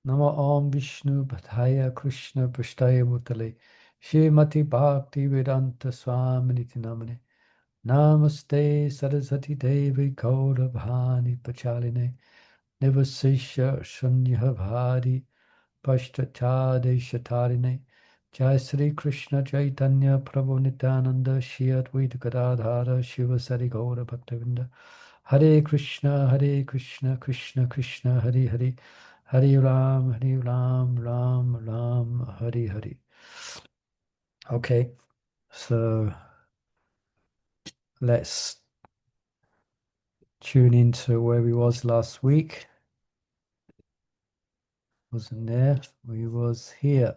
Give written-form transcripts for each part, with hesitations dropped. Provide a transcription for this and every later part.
Namo Om Vishnu Padaya Krishna Prasthaya Bhutale Shrimati Bhakti Vedanta Swaminiti Namane Namaste Saraswati Devi Gauravani Pachaline Nivasisha Shunya Bhari Pashtachade Shatarine Jai Sri Krishna Chaitanya Prabhu Nityananda Shri Advaita Gadadhara Shiva Sari Gaura Bhaktavinda Hare Krishna, Krishna Krishna, Hare Hare, Hare Ram, Ram Ram, Hare Hare. Okay, so let's tune into where we was last week. Wasn't there? We was here.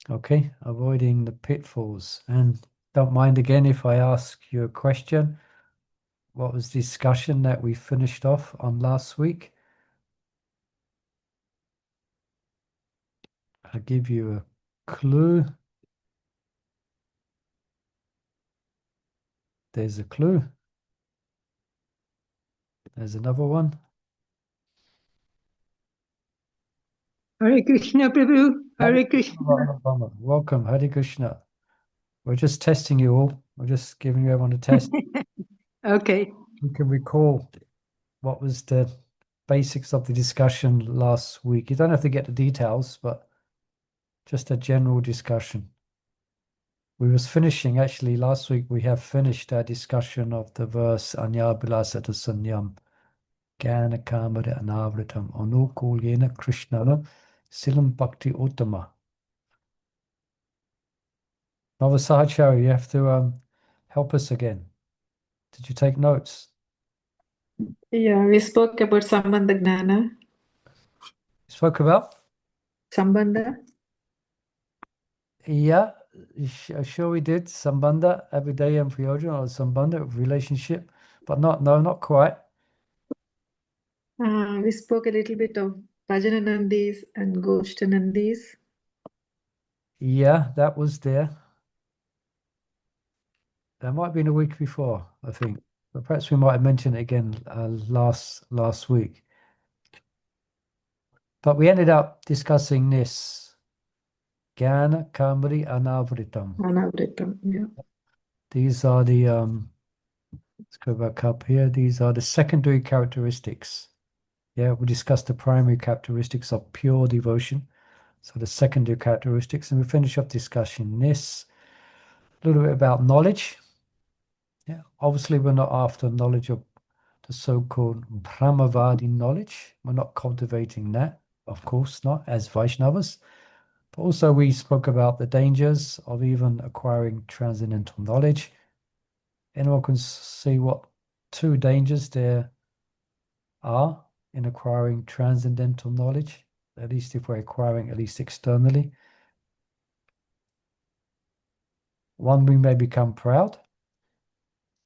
Okay, avoiding the pitfalls. And don't mind again if I ask you a question. What was the discussion that we finished off on last week? I'll give you a clue. There's a clue. There's another one. Hare Krishna, Prabhu. Hare Krishna. Welcome, Hare Krishna. We're just testing you all. We're just giving you everyone a test. Okay. You can recall what was the basics of the discussion last week. You don't have to get the details, but just a general discussion. We was finishing, actually, last week we have finished our discussion of the verse Anya Bilasata Sanyam Jnana Kamara Anavritam Anukul Yena Krishnala Silam Bhakti Uttama. Nava Sahachari, you have to help us again. Did you take notes? Yeah, we spoke about Sambandha Gnana. You spoke about? Sambandha? Yeah, sure we did. Sambandha, everyday and Priyojana, or Sambandha, relationship, but not quite. We spoke a little bit of Bhajananandis and Goshtanandis. Yeah, that was there. That might have been a week before, I think. But perhaps we might have mentioned it again last week. But we ended up discussing this. Jnana Kamari Anavritam. Anavritam, yeah. These are the let's go back up here. These are the secondary characteristics. Yeah, we discussed the primary characteristics of pure devotion. So the secondary characteristics, and we finish up discussing this. A little bit about knowledge. Yeah, obviously we're not after knowledge of the so-called Brahmavadi knowledge. We're not cultivating that, of course not, as Vaishnavas. But also we spoke about the dangers of even acquiring transcendental knowledge. Anyone can see what two dangers there are in acquiring transcendental knowledge, at least if we're acquiring at least externally. One, we may become proud,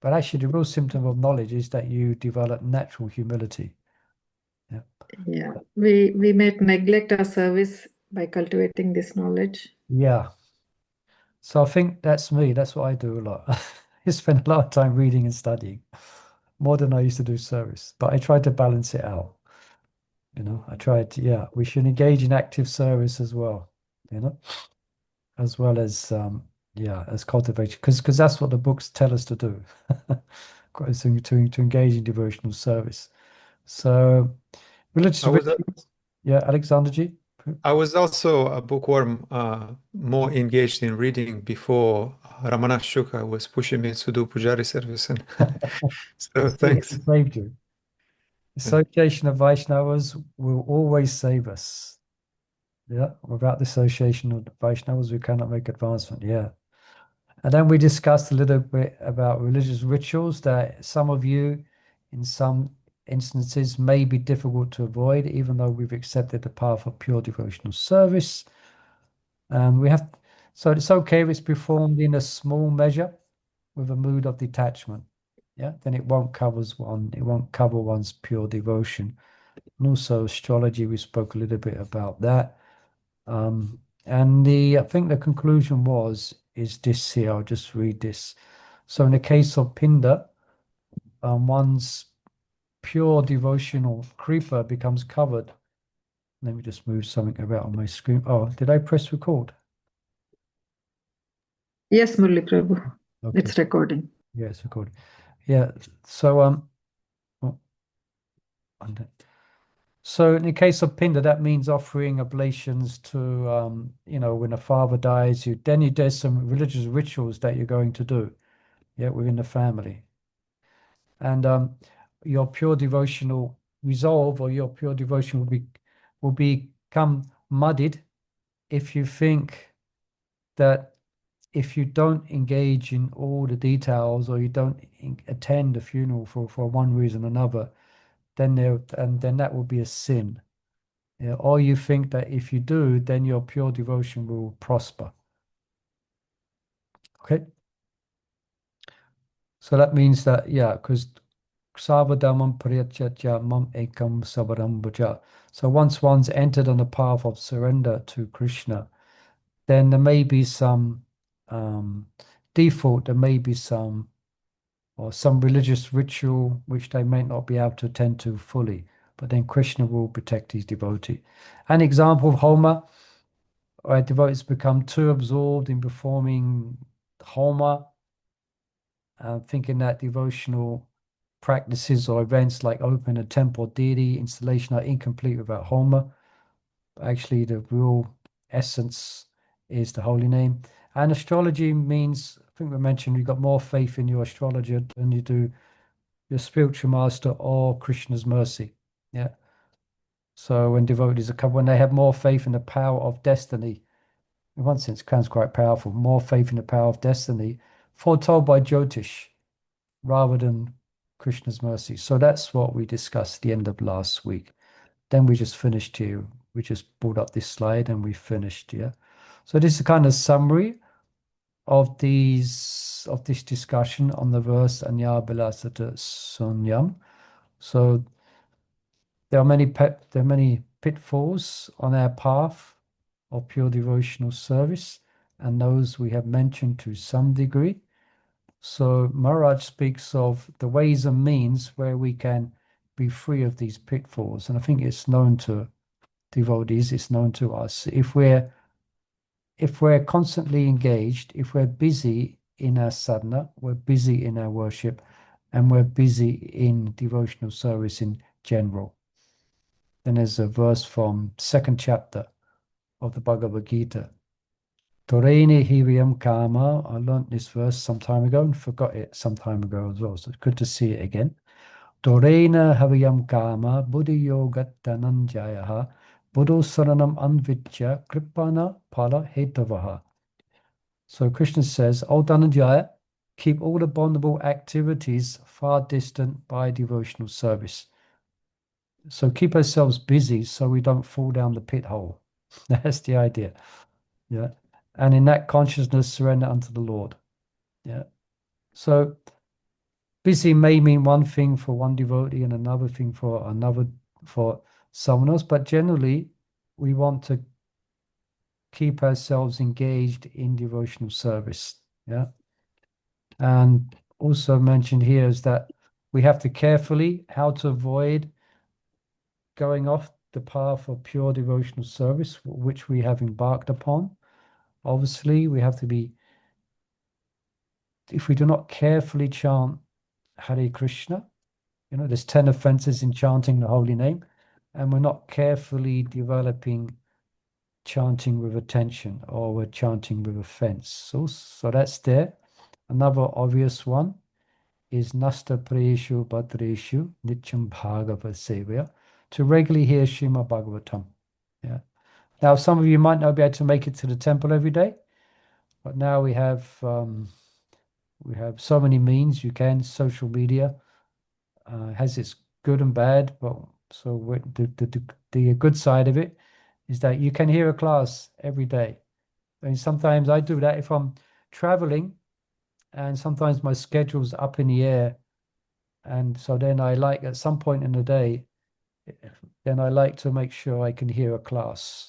but actually the real symptom of knowledge is that you develop natural humility. Yeah. Yeah, we might neglect our service by cultivating this knowledge. Yeah. So I think that's me. That's what I do a lot. I spend a lot of time reading and studying, more than I used to do service. But I try to balance it out. I tried to, yeah, we should engage in active service as well, as well as yeah, as cultivation, because that's what the books tell us to do. To engage in devotional service. So religious I was rituals. Yeah, Alexander Ji. I was also a bookworm, more engaged in reading before Ramana Shuka was pushing me to do Pujari service, and so thanks. It saved you. Association of Vaishnavas will always save us. Yeah, without the association of the Vaishnavas, we cannot make advancement. Yeah. And then we discussed a little bit about religious rituals that some of you, in some instances, may be difficult to avoid, even though we've accepted the path of pure devotional service. So it's okay if it's performed in a small measure with a mood of detachment. Yeah, then it won't cover one's pure devotion. And also astrology, we spoke a little bit about that. And I think the conclusion is this here. I'll just read this. So in the case of Pinda, one's pure devotional creeper becomes covered. Let me just move something about on my screen. Oh, did I press record? Yes, Murli Prabhu. Okay. It's recording. Yeah, it's recording. Yeah. So oh, so in the case of Pinda, that means offering oblations to when a father dies, there's some religious rituals that you're going to do, yeah, within the family. And your pure devotional resolve or your pure devotion will become muddied if you think that if you don't engage in all the details or you don't attend the funeral for one reason or another, then that will be a sin. Yeah, or you think that if you do, then your pure devotion will prosper. Okay. So that means that, yeah, because Savadamam Priyachatya Mam Ekam Sabaram Bhaja. So once one's entered on the path of surrender to Krishna, then there may be some default, there may be some religious ritual which they may not be able to attend to fully, but then Krishna will protect his devotee. An example of Homa, where devotees become too absorbed in performing Homa, thinking that devotional practices or events like open a temple deity installation are incomplete without Homa. Actually, the real essence is the holy name. And astrology means, I think we mentioned, you've got more faith in your astrologer than you do your spiritual master or Krishna's mercy. Yeah. So when devotees are when they have more faith in the power of destiny, in one sense, sounds quite powerful, more faith in the power of destiny, foretold by Jyotish, rather than Krishna's mercy. So that's what we discussed at the end of last week. Then we just finished here. We just brought up this slide and we finished here. So this is a kind of summary of this discussion on the verse Anya Bilasata Sunyam. So there are many pitfalls on our path of pure devotional service, and those we have mentioned to some degree. So Maharaj speaks of the ways and means where we can be free of these pitfalls, and I think it's known to devotees, it's known to us. If we're constantly engaged, if we're busy in our sadhana, we're busy in our worship, and we're busy in devotional service in general. Then there's a verse from second chapter of the Bhagavad Gita. Torene hiviyam kama. I learnt this verse some time ago and forgot it some time ago as well. So it's good to see it again. Torena haviyam kama buddhi yogat dhananjayaha buddho saranam anvijya kripana pala hetavaha. So Krishna says, O Dhananjaya, keep all abominable activities far distant by devotional service. So keep ourselves busy so we don't fall down the pit hole. That's the idea. Yeah. And in that consciousness, surrender unto the Lord. Yeah. So busy may mean one thing for one devotee and another thing for someone else, but generally we want to keep ourselves engaged in devotional service. Yeah. And also mentioned here is that we have to carefully how to avoid going off the path of pure devotional service, which we have embarked upon. Obviously, we have to be, if we do not carefully chant Hare Krishna, there's 10 offenses in chanting the holy name, and we're not carefully developing chanting with attention, or we're chanting with offense. So that's there. Another obvious one is Nasta Preshu Bhadreshu Nityam Bhagavad Sevaya, to regularly hear Srimad Bhagavatam. Yeah. Now, some of you might not be able to make it to the temple every day, but now we have so many means. You can social media has its good and bad, but so the good side of it is that you can hear a class every day. And sometimes I do that if I'm traveling, and sometimes my schedule's up in the air, and so then I like at some point in the day, then I like to make sure I can hear a class.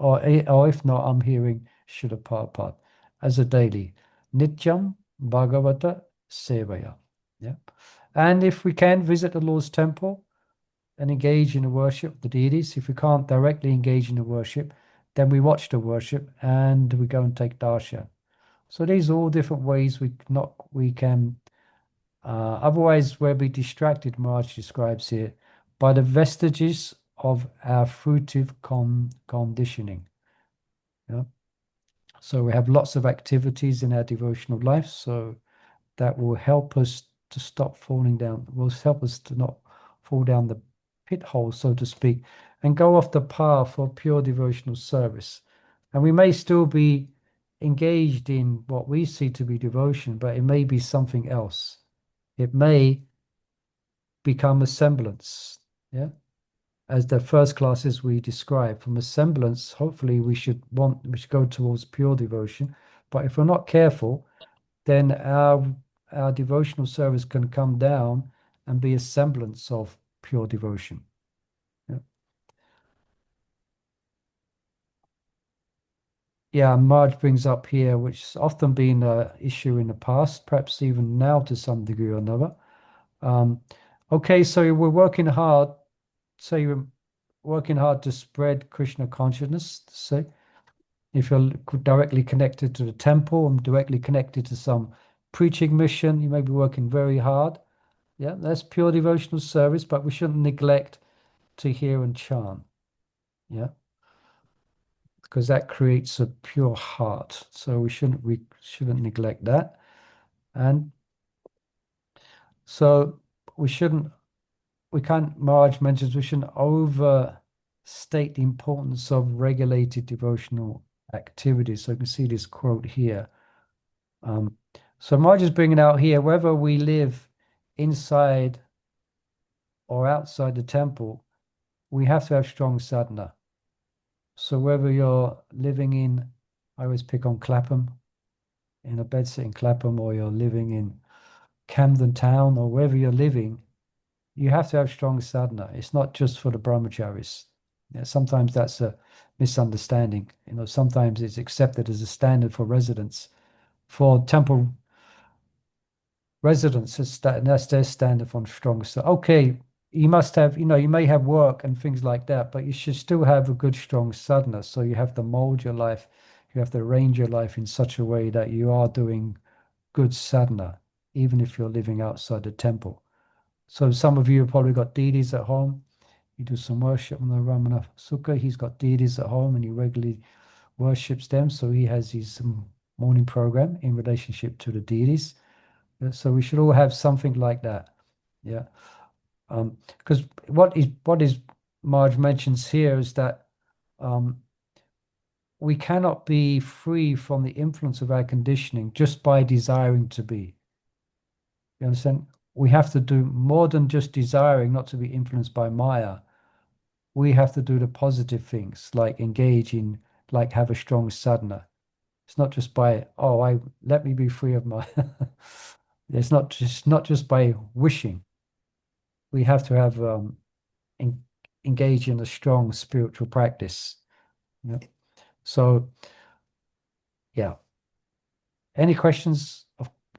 Or if not, I'm hearing Shuddha Prabhupada as a daily. Nityam Bhagavata Sevaya. Yeah. And if we can, visit the Lord's temple and engage in the worship of the deities. If we can't directly engage in the worship, then we watch the worship and we go and take darshan. So these are all different ways we can. Otherwise, we'll be distracted, Maharaj describes here, by the vestiges of our fruitive conditioning. Yeah? So we have lots of activities in our devotional life, so that will help us to stop falling down, will help us to not fall down the pit hole, so to speak, and go off the path for pure devotional service. And we may still be engaged in what we see to be devotion, but it may be something else. It may become a semblance. Yeah. As the first classes we described, from a semblance, hopefully we should go towards pure devotion. But if we're not careful, then our devotional service can come down and be a semblance of pure devotion. Yeah, yeah, Marge brings up here, which has often been an issue in the past, perhaps even now to some degree or another. Okay, so we're working hard. So you're working hard to spread Krishna consciousness, say. If you're directly connected to the temple and directly connected to some preaching mission, you may be working very hard. Yeah, that's pure devotional service, but we shouldn't neglect to hear and chant. Yeah, because that creates a pure heart. So we shouldn't neglect that. And so Maharaj mentions we shouldn't overstate the importance of regulated devotional activities. So you can see this quote here. So Maharaj is bringing out here, whether we live inside or outside the temple, we have to have strong sadhana. So whether you're living in, I always pick on Clapham, in a bedsit in Clapham, or you're living in Camden Town, or wherever you're living, you have to have strong sadhana. It's not just for the brahmacharis. Yeah, sometimes that's a misunderstanding. Sometimes it's accepted as a standard for residents. For temple residents, that's their standard for strong. So, okay, you must have, you may have work and things like that, but you should still have a good, strong sadhana. So you have to mold your life, you have to arrange your life in such a way that you are doing good sadhana, even if you're living outside the temple. So some of you have probably got deities at home. You do some worship on the Ramana Sukha. He's got deities at home and he regularly worships them. So he has his morning program in relationship to the deities. So we should all have something like that. Yeah. Because what is Marge mentions here is that we cannot be free from the influence of our conditioning just by desiring to be. You understand? We have to do more than just desiring not to be influenced by Maya. We have to do the positive things, like engage in, like have a strong sadhana. It's not just by, let me be free of my. It's not just by wishing. We have to have engage in a strong spiritual practice. Yeah. So, yeah. Any questions?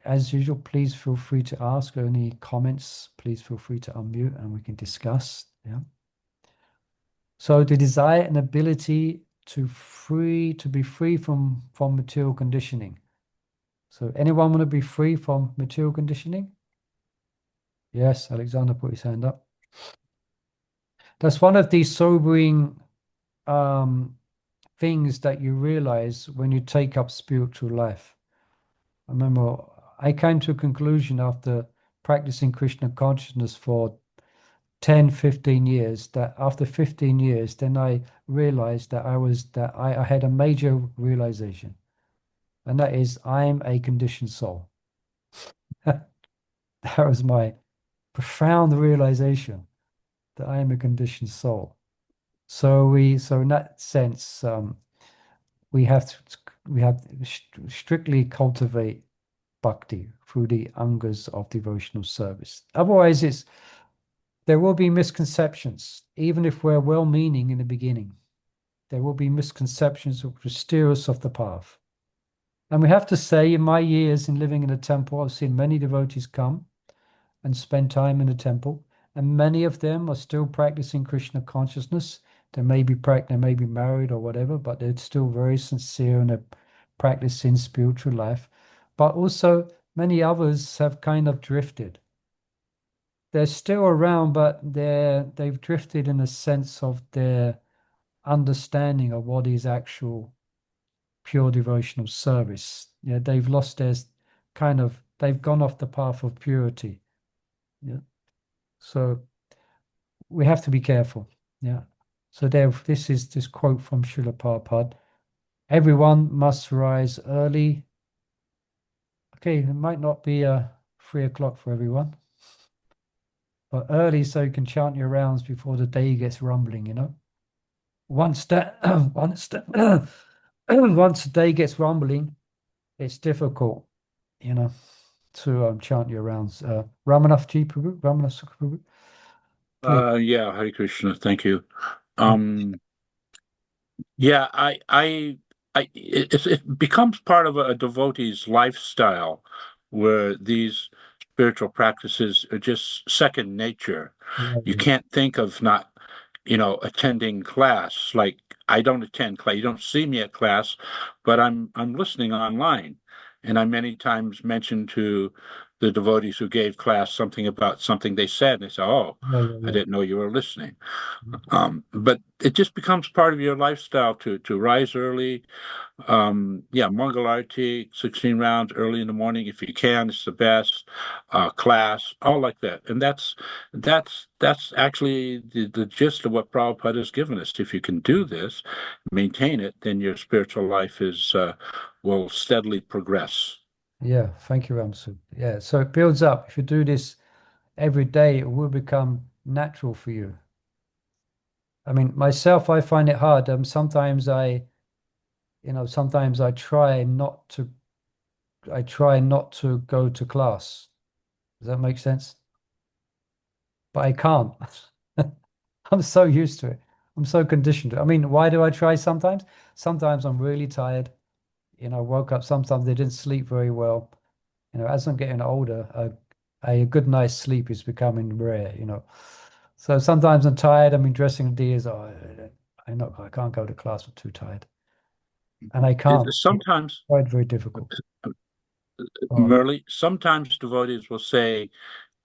As usual, please feel free to ask. Or any comments, please feel free to unmute and we can discuss. Yeah. So the desire and ability to be free from material conditioning. So anyone want to be free from material conditioning? Yes, Alexander put his hand up. That's one of these sobering things that you realize when you take up spiritual life. I remember I came to a conclusion after practicing Krishna consciousness for 10, 15 years, that after 15 years, then I realized that I had a major realization. And that is, I'm a conditioned soul. That was my profound realization, that I am a conditioned soul. So in that sense, we have to strictly cultivate bhakti through the angas of devotional service. Otherwise, there will be misconceptions, even if we're well-meaning in the beginning. There will be misconceptions which will steer us off the path. And we have to say, in my years in living in a temple, I've seen many devotees come and spend time in the temple. And many of them are still practicing Krishna consciousness. They may be married or whatever, but they're still very sincere in their practicing spiritual life. But also many others have kind of drifted. They're still around, but they've drifted in a sense of their understanding of what is actual pure devotional service. Yeah, they've lost their they've gone off the path of purity. Yeah. So we have to be careful. Yeah. So this is this quote from Srila Prabhupada. Everyone must rise early. Okay, it might not be 3 o'clock for everyone, but early so you can chant your rounds before the day gets rumbling, you know. Once that once the once the day gets rumbling, it's difficult, you know, to chant your rounds. Ramanath Ji Prabhu, Ramanath Sukha Prabhu, please. Yeah, Hare Krishna. Thank you. Yeah, it becomes part of a devotee's lifestyle where these spiritual practices are just second nature. You can't think of not, attending class. Like I don't attend class. You don't see me at class, but I'm listening online, and I many times mention to the devotees who gave class something about something they said, and they say, "Oh, I didn't know you were listening." But it just becomes part of your lifestyle to rise early. Mangal Arati, 16 rounds early in the morning if you can. It's the best. Class, all like that. And that's actually the gist of what Prabhupada has given us. If you can do this, maintain it, then your spiritual life will steadily progress. Yeah, thank you, Ramsu. Yeah, so it builds up. If you do this every day, it will become natural for you. I mean, myself, I find it hard. Sometimes sometimes I try not to go to class. Does that make sense? But I can't. I'm so used to it. I'm so conditioned to it. I mean, why do I try sometimes? Sometimes I'm really tired. Woke up, sometimes they didn't sleep very well. As I'm getting older, a good night's sleep is becoming rare. So sometimes I'm tired. I'm dressing ideas. Oh, I can't go to class. I'm too tired, and I can't. Sometimes, It's very difficult. Murli, sometimes devotees will say,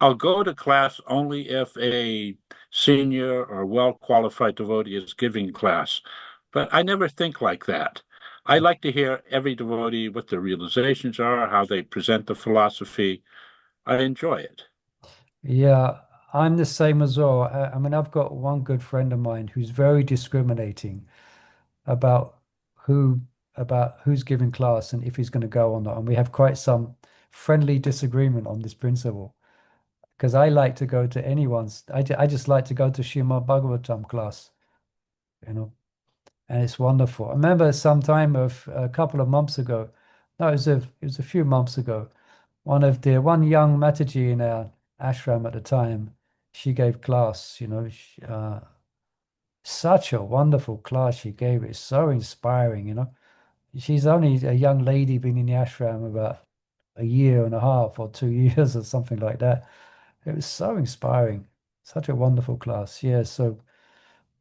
I'll go to class only if a senior or well-qualified devotee is giving class. But I never think like that. I like to hear every devotee what their realizations are, how they present the philosophy. I enjoy it. Yeah, I'm the same as well. I mean, I've got one good friend of mine who's very discriminating about who who's giving class and if he's going to go or not. And we have quite some friendly disagreement on this principle. Because I like to go to I just like to go to Srimad Bhagavatam class, and it's wonderful. I remember a couple of months ago, no, it was a few months ago, one young Mataji in our ashram at the time, she gave class, such a wonderful class she gave. It's so inspiring. She's only a young lady, been in the ashram about a year and a half or 2 years or something like that. It was so inspiring. Such a wonderful class. Yeah, so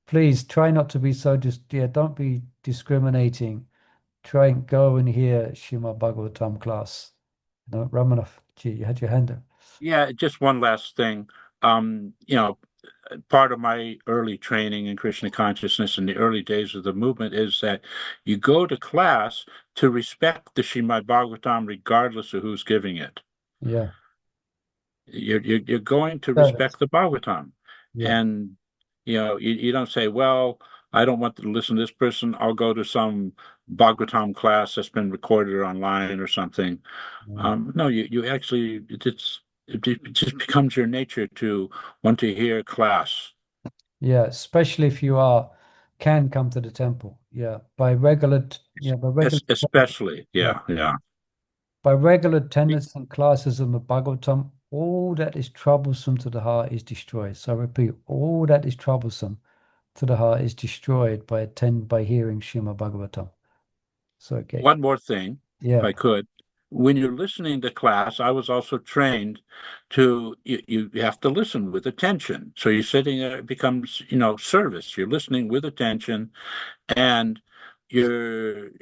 please try not to be don't be discriminating. Try and go and hear Srimad Bhagavatam class. Ramanath, gee, you had your hand up. Yeah, just one last thing. Part of my early training in Krishna consciousness in the early days of the movement is that you go to class to respect the Srimad Bhagavatam regardless of who's giving it. Yeah. You're going to respect the Bhagavatam. Yeah. And you don't say, well, I don't want to listen to this person. I'll go to some Bhagavatam class that's been recorded online or something. No, you actually it just becomes your nature to want to hear class. Yeah, especially if you can come to the temple. Yeah, by regular Especially, yeah. By regular attendance and classes in the Bhagavatam, all that is troublesome to the heart is destroyed. So I repeat, all that is troublesome to the heart is destroyed by hearing Srimad Bhagavatam. So okay. One more thing, if I could. when you're listening to class, I was also trained to you have to listen with attention. So you're sitting there, it becomes, service. You're listening with attention, and the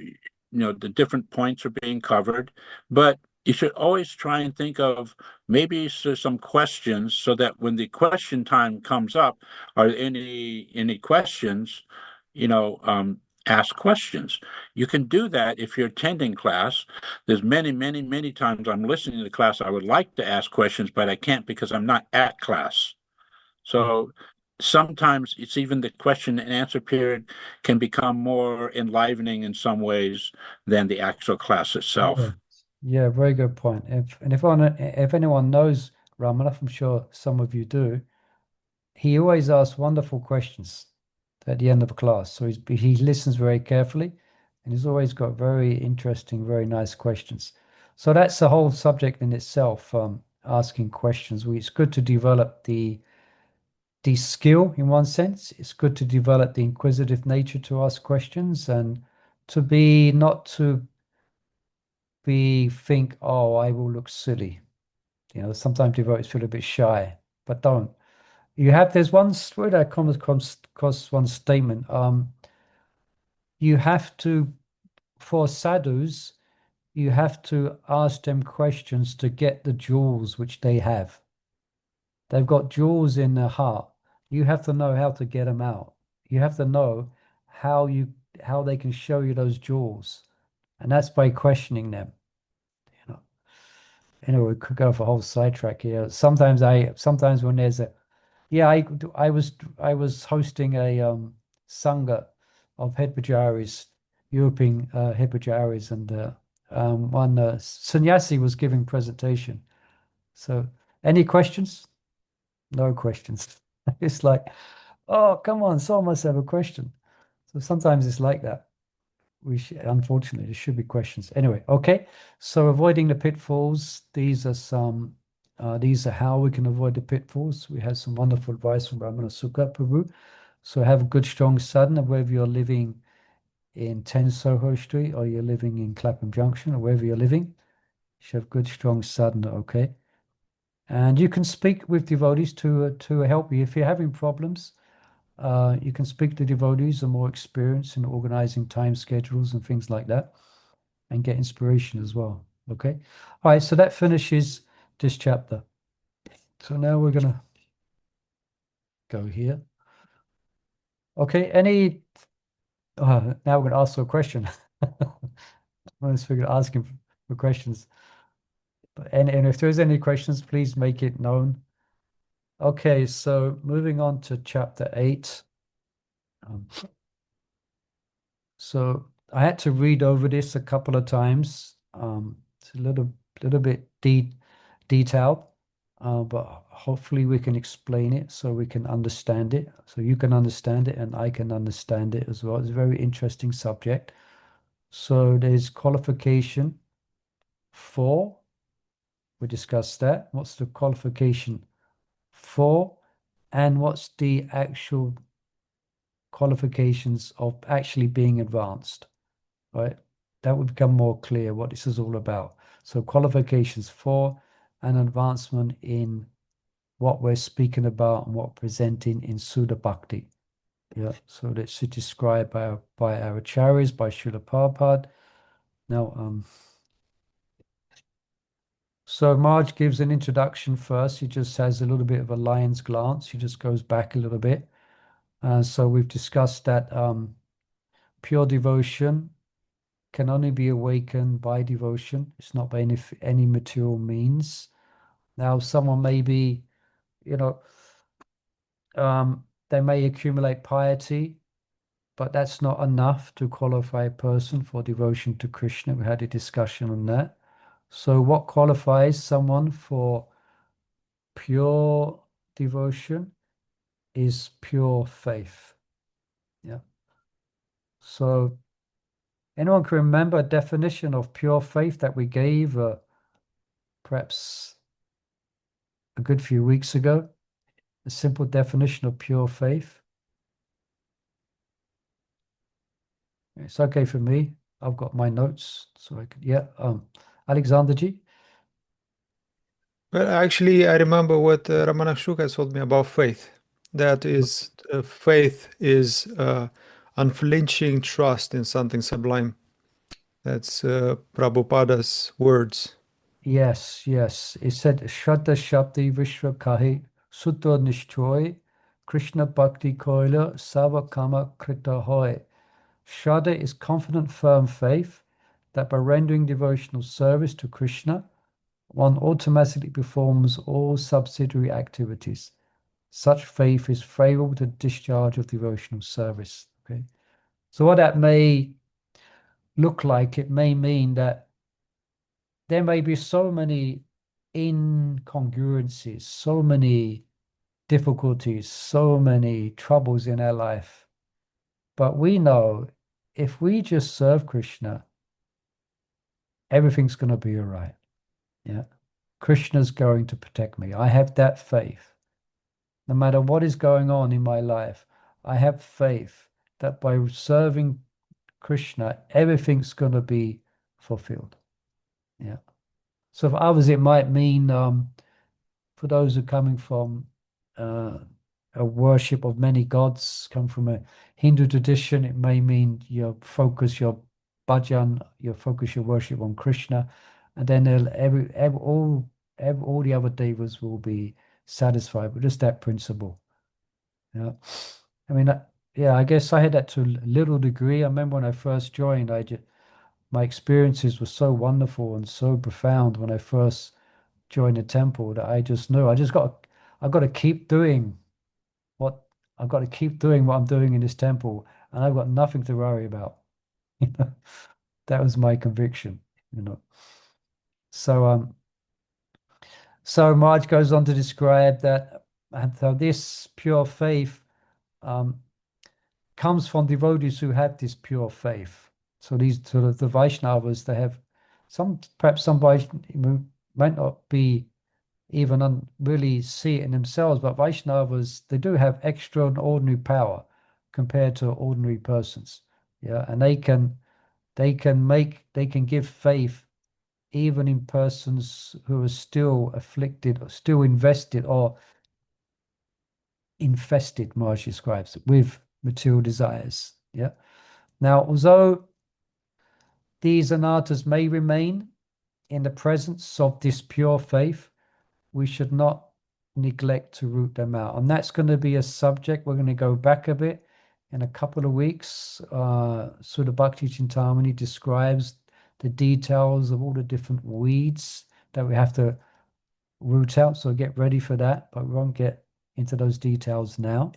different points are being covered, but you should always try and think of maybe there's some questions so that when the question time comes up, are there any questions, ask questions. You can do that if you're attending class. There's many, many, many times I'm listening to the class, I would like to ask questions, but I can't because I'm not at class. So sometimes it's even the question and answer period can become more enlivening in some ways than the actual class itself. Yeah, very good point. If anyone knows Ramanath, I'm sure some of you do, he always asks wonderful questions at the end of a class. So he listens very carefully, and he's always got very interesting, very nice questions. So that's the whole subject in itself, asking questions. It's good to develop the skill in one sense. It's good to develop the inquisitive nature to ask questions and not to think, oh, I will look silly. Sometimes devotees feel a bit shy, but don't. There's one word I come across one statement. You have to, for sadhus, you have to ask them questions to get the jewels which they have. They've got jewels in their heart. You have to know how to get them out. You have to know how they can show you those jewels, and that's by questioning them. Anyway, we could go for a whole sidetrack here. Sometimes when there's I was hosting a sangha of head pujaris, European head pujaris, and one sannyasi was giving presentation. So, any questions? No questions. It's like, oh, come on, someone must have a question. So sometimes it's like that. Unfortunately, there should be questions. Anyway, okay. So avoiding the pitfalls. These are how we can avoid the pitfalls. We have some wonderful advice from Ramana Sukha Prabhu. So have a good, strong sadhana, whether you're living in 10 Soho Street or you're living in Clapham Junction or wherever you're living. You should have good, strong sadhana, okay? And you can speak with devotees to help you. If you're having problems, you can speak to devotees who are more experienced in organizing time schedules and things like that and get inspiration as well. Okay. All right. So that finishes this chapter. So now we're going to go here. Okay. Now we're going to ask a question. Once we're going to ask him for questions. And if there's any questions, please make it known. Okay. So moving on to chapter 8. So I had to read over this a couple of times. It's a little bit detailed, but hopefully we can explain it so we can understand it. So you can understand it and I can understand it as well. It's a very interesting subject. So there's qualification for, we discussed that. What's the qualification for, and what's the actual qualifications of actually being advanced, right? That would become more clear what this is all about. So qualifications for an advancement in what we're speaking about and what we're presenting in Suddha Bhakti. Yeah, so that's described by our acharyas, by Srila Prabhupada. Now, so Marge gives an introduction first. He just has a little bit of a lion's glance. He just goes back a little bit. So we've discussed that pure devotion can only be awakened by devotion. It's not by any material means. Now, someone may be, they may accumulate piety, but that's not enough to qualify a person for devotion to Krishna. We had a discussion on that. So what qualifies someone for pure devotion is pure faith. Yeah. So anyone can remember a definition of pure faith that we gave perhaps a good few weeks ago? A simple definition of pure faith. It's okay for me. I've got my notes, so I could. Yeah. Alexanderji? Well, actually, I remember what Ramana Shuka told me about faith. That is, faith is unflinching trust in something sublime. That's Prabhupada's words. Yes, yes. It said, Shraddha Shabdi Vishwa Kahi Suddha Nishchoy Krishna Bhakti Koila Savakama Krita Hoy. Shraddha is confident, firm faith that by rendering devotional service to Krishna, one automatically performs all subsidiary activities. Such faith is favorable to discharge of devotional service. Okay. So what that may look like, it may mean that there may be so many incongruencies, so many difficulties, so many troubles in our life. But we know if we just serve Krishna, everything's going to be all right. Yeah. Krishna's going to protect me. I have that faith. No matter what is going on in my life, I have faith that by serving Krishna, everything's going to be fulfilled. Yeah. So for others, it might mean for those who are coming from a worship of many gods, come from a Hindu tradition, it may mean you focus your bhajan, you focus your worship on Krishna, and then all the other devas will be satisfied with just that principle. Yeah, I mean, yeah, I guess I had that to a little degree. I remember when I first joined, my experiences were so wonderful and so profound when I first joined the temple that I just knew I've got to keep doing what I've got to keep doing what I'm doing in this temple, and I've got nothing to worry about. You know, that was my conviction. You know, so so Marge goes on to describe that, and so this pure faith comes from devotees who have this pure faith. So these sort of the Vaishnavas, they have perhaps some Vaishnavas might not be even really see it in themselves, but Vaishnavas, they do have extraordinary power compared to ordinary persons. Yeah, and they can give faith even in persons who are still afflicted or still invested or infested, Maharaj describes it, with material desires. Yeah. Now, although these anatas may remain in the presence of this pure faith, we should not neglect to root them out. And that's going to be a subject. We're going to go back a bit in a couple of weeks. Suddha Bhakti Cintamani describes the details of all the different weeds that we have to root out. So get ready for that, but we won't get into those details now.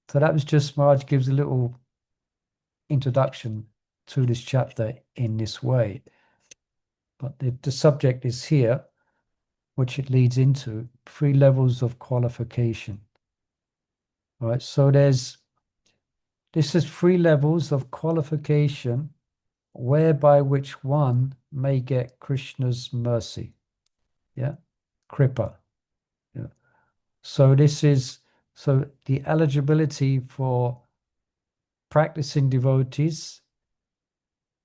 So that was just Maharaj gives a little introduction to this chapter in this way. But the subject is here, which it leads into 3 levels of qualification. All right, so this is 3 levels of qualification whereby which one may get Krishna's mercy. Yeah, Kripa. Yeah. So the eligibility for practicing devotees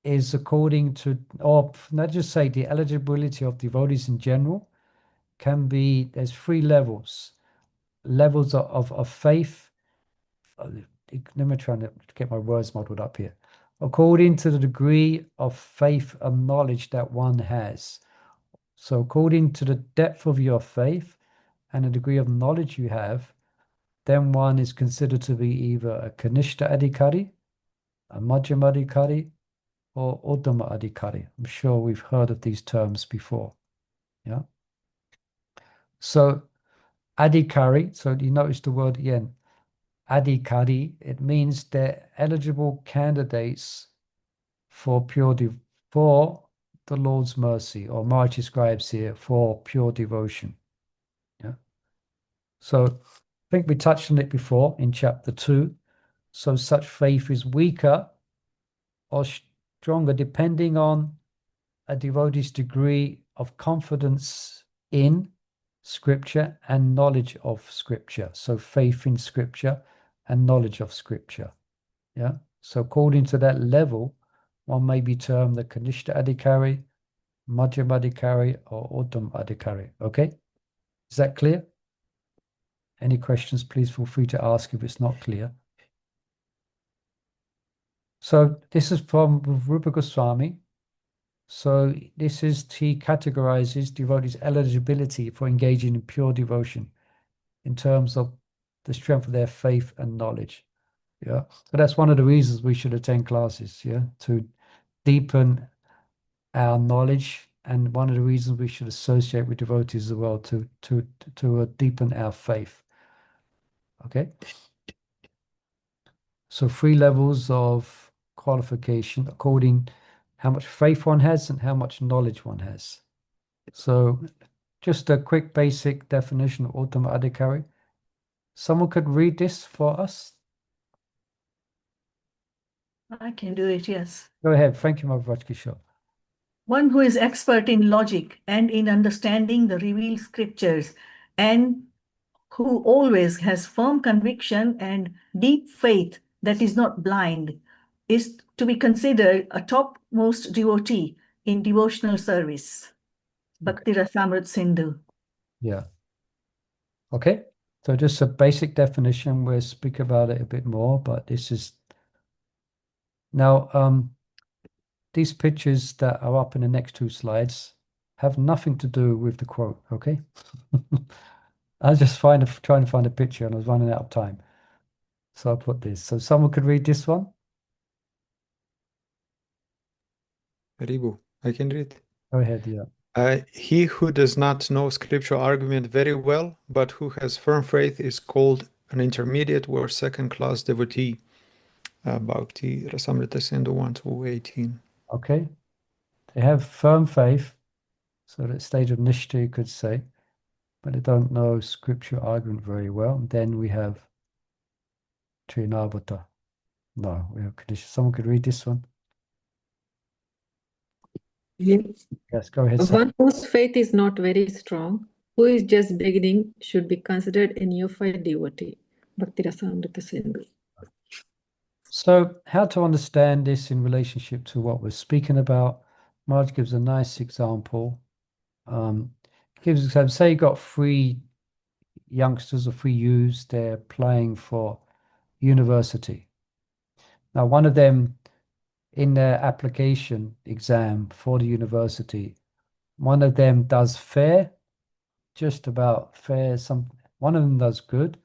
is according to, or not just say the eligibility of devotees in general can be, there's 3 levels of faith. Let me try to get my words muddled up here. According to the degree of faith and knowledge that one has. So according to the depth of your faith and the degree of knowledge you have, then one is considered to be either a Kanishta Adhikari, a Madhyama Adhikari, or Uttama Adhikari. I'm sure we've heard of these terms before. Yeah. So Adhikari, so you notice the word again, Adhikari, it means they're eligible candidates for for the Lord's mercy, or Maharaj describes here for pure devotion. Yeah. So I think we touched on it before in chapter 2. So such faith is weaker or stronger depending on a devotee's degree of confidence in Scripture and knowledge of Scripture. So faith in Scripture and knowledge of Scripture. Yeah. So according to that level, one may be termed the Kanishta Adhikari, Madhyam Adhikari, or Uttam Adhikari. Okay? Is that clear? Any questions, please feel free to ask if it's not clear. So this is from Rupa Goswami. So this is, he categorizes devotees' eligibility for engaging in pure devotion in terms of the strength of their faith and knowledge. Yeah. So that's one of the reasons we should attend classes, yeah, to deepen our knowledge, and one of the reasons we should associate with devotees as well to deepen our faith. Okay. So 3 levels of qualification according how much faith one has and how much knowledge one has. So just a quick basic definition of Uttama Adhikari. Someone could read this for us? I can do it, yes. Go ahead. Thank you, Maharaj Kishore. One who is expert in logic and in understanding the revealed scriptures, and who always has firm conviction and deep faith that is not blind, is to be considered a topmost devotee in devotional service. Bhakti Rasamrit Sindhu. Yeah. Okay. So just a basic definition. We'll speak about it a bit more, but this is now these pictures that are up in the next 2 slides have nothing to do with the quote, okay? I was just trying to find a picture and I was running out of time. So I put this. So someone could read this one? Ribu, I can read. Go ahead, yeah. He who does not know scriptural argument very well, but who has firm faith, is called an intermediate or second-class devotee. Bhakti Rasamrita Sindhu 1-18. Okay. They have firm faith, so that stage of nishta, you could say, but they don't know scripture argument very well. And then we have Trinavata. No, we have condition. Someone could read this one? Yes. Yes, go ahead. Sam. One whose faith is not very strong, who is just beginning, should be considered a neophyte devotee. Bhakti Rasamrita Sindhu. So how to understand this in relationship to what we're speaking about? Marge gives a nice example. Gives example, say you got 3 youngsters or 3 youths, they're playing for university. Now, one of them in their application exam for the university, one of them does fair, just about fair. One of them does good,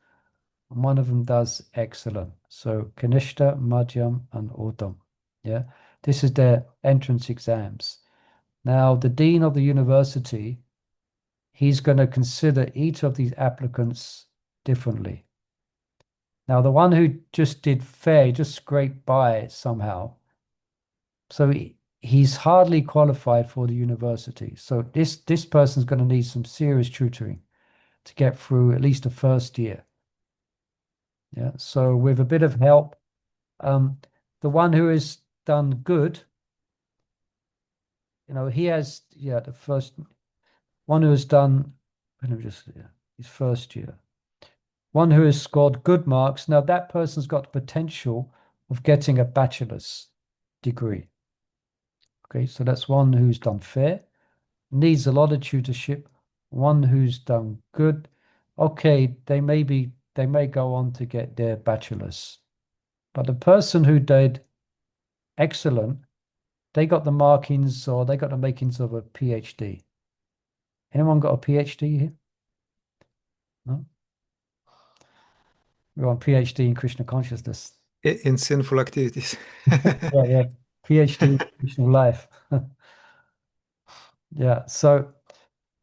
and one of them does excellent. So Kanishta, Madhyam, and Uttam. Yeah, this is their entrance exams. Now, the dean of the university, he's going to consider each of these applicants differently. Now, the one who just did fair, just scraped by somehow, so he's hardly qualified for the university. So this person's going to need some serious tutoring to get through at least the first year. Yeah. So with a bit of help, the one who has done good, he has the first one who has done his first year. One who has scored good marks. Now that person's got the potential of getting a bachelor's degree. Okay, so that's one who's done fair, needs a lot of tutorship. One who's done good, okay, they may go on to get their bachelor's. But the person who did excellent, they got the markings, or they got the makings of a PhD. Anyone got a PhD here? No? We're on PhD in Krishna consciousness. In sinful activities. Yeah. PhD in Krishna life. Yeah. So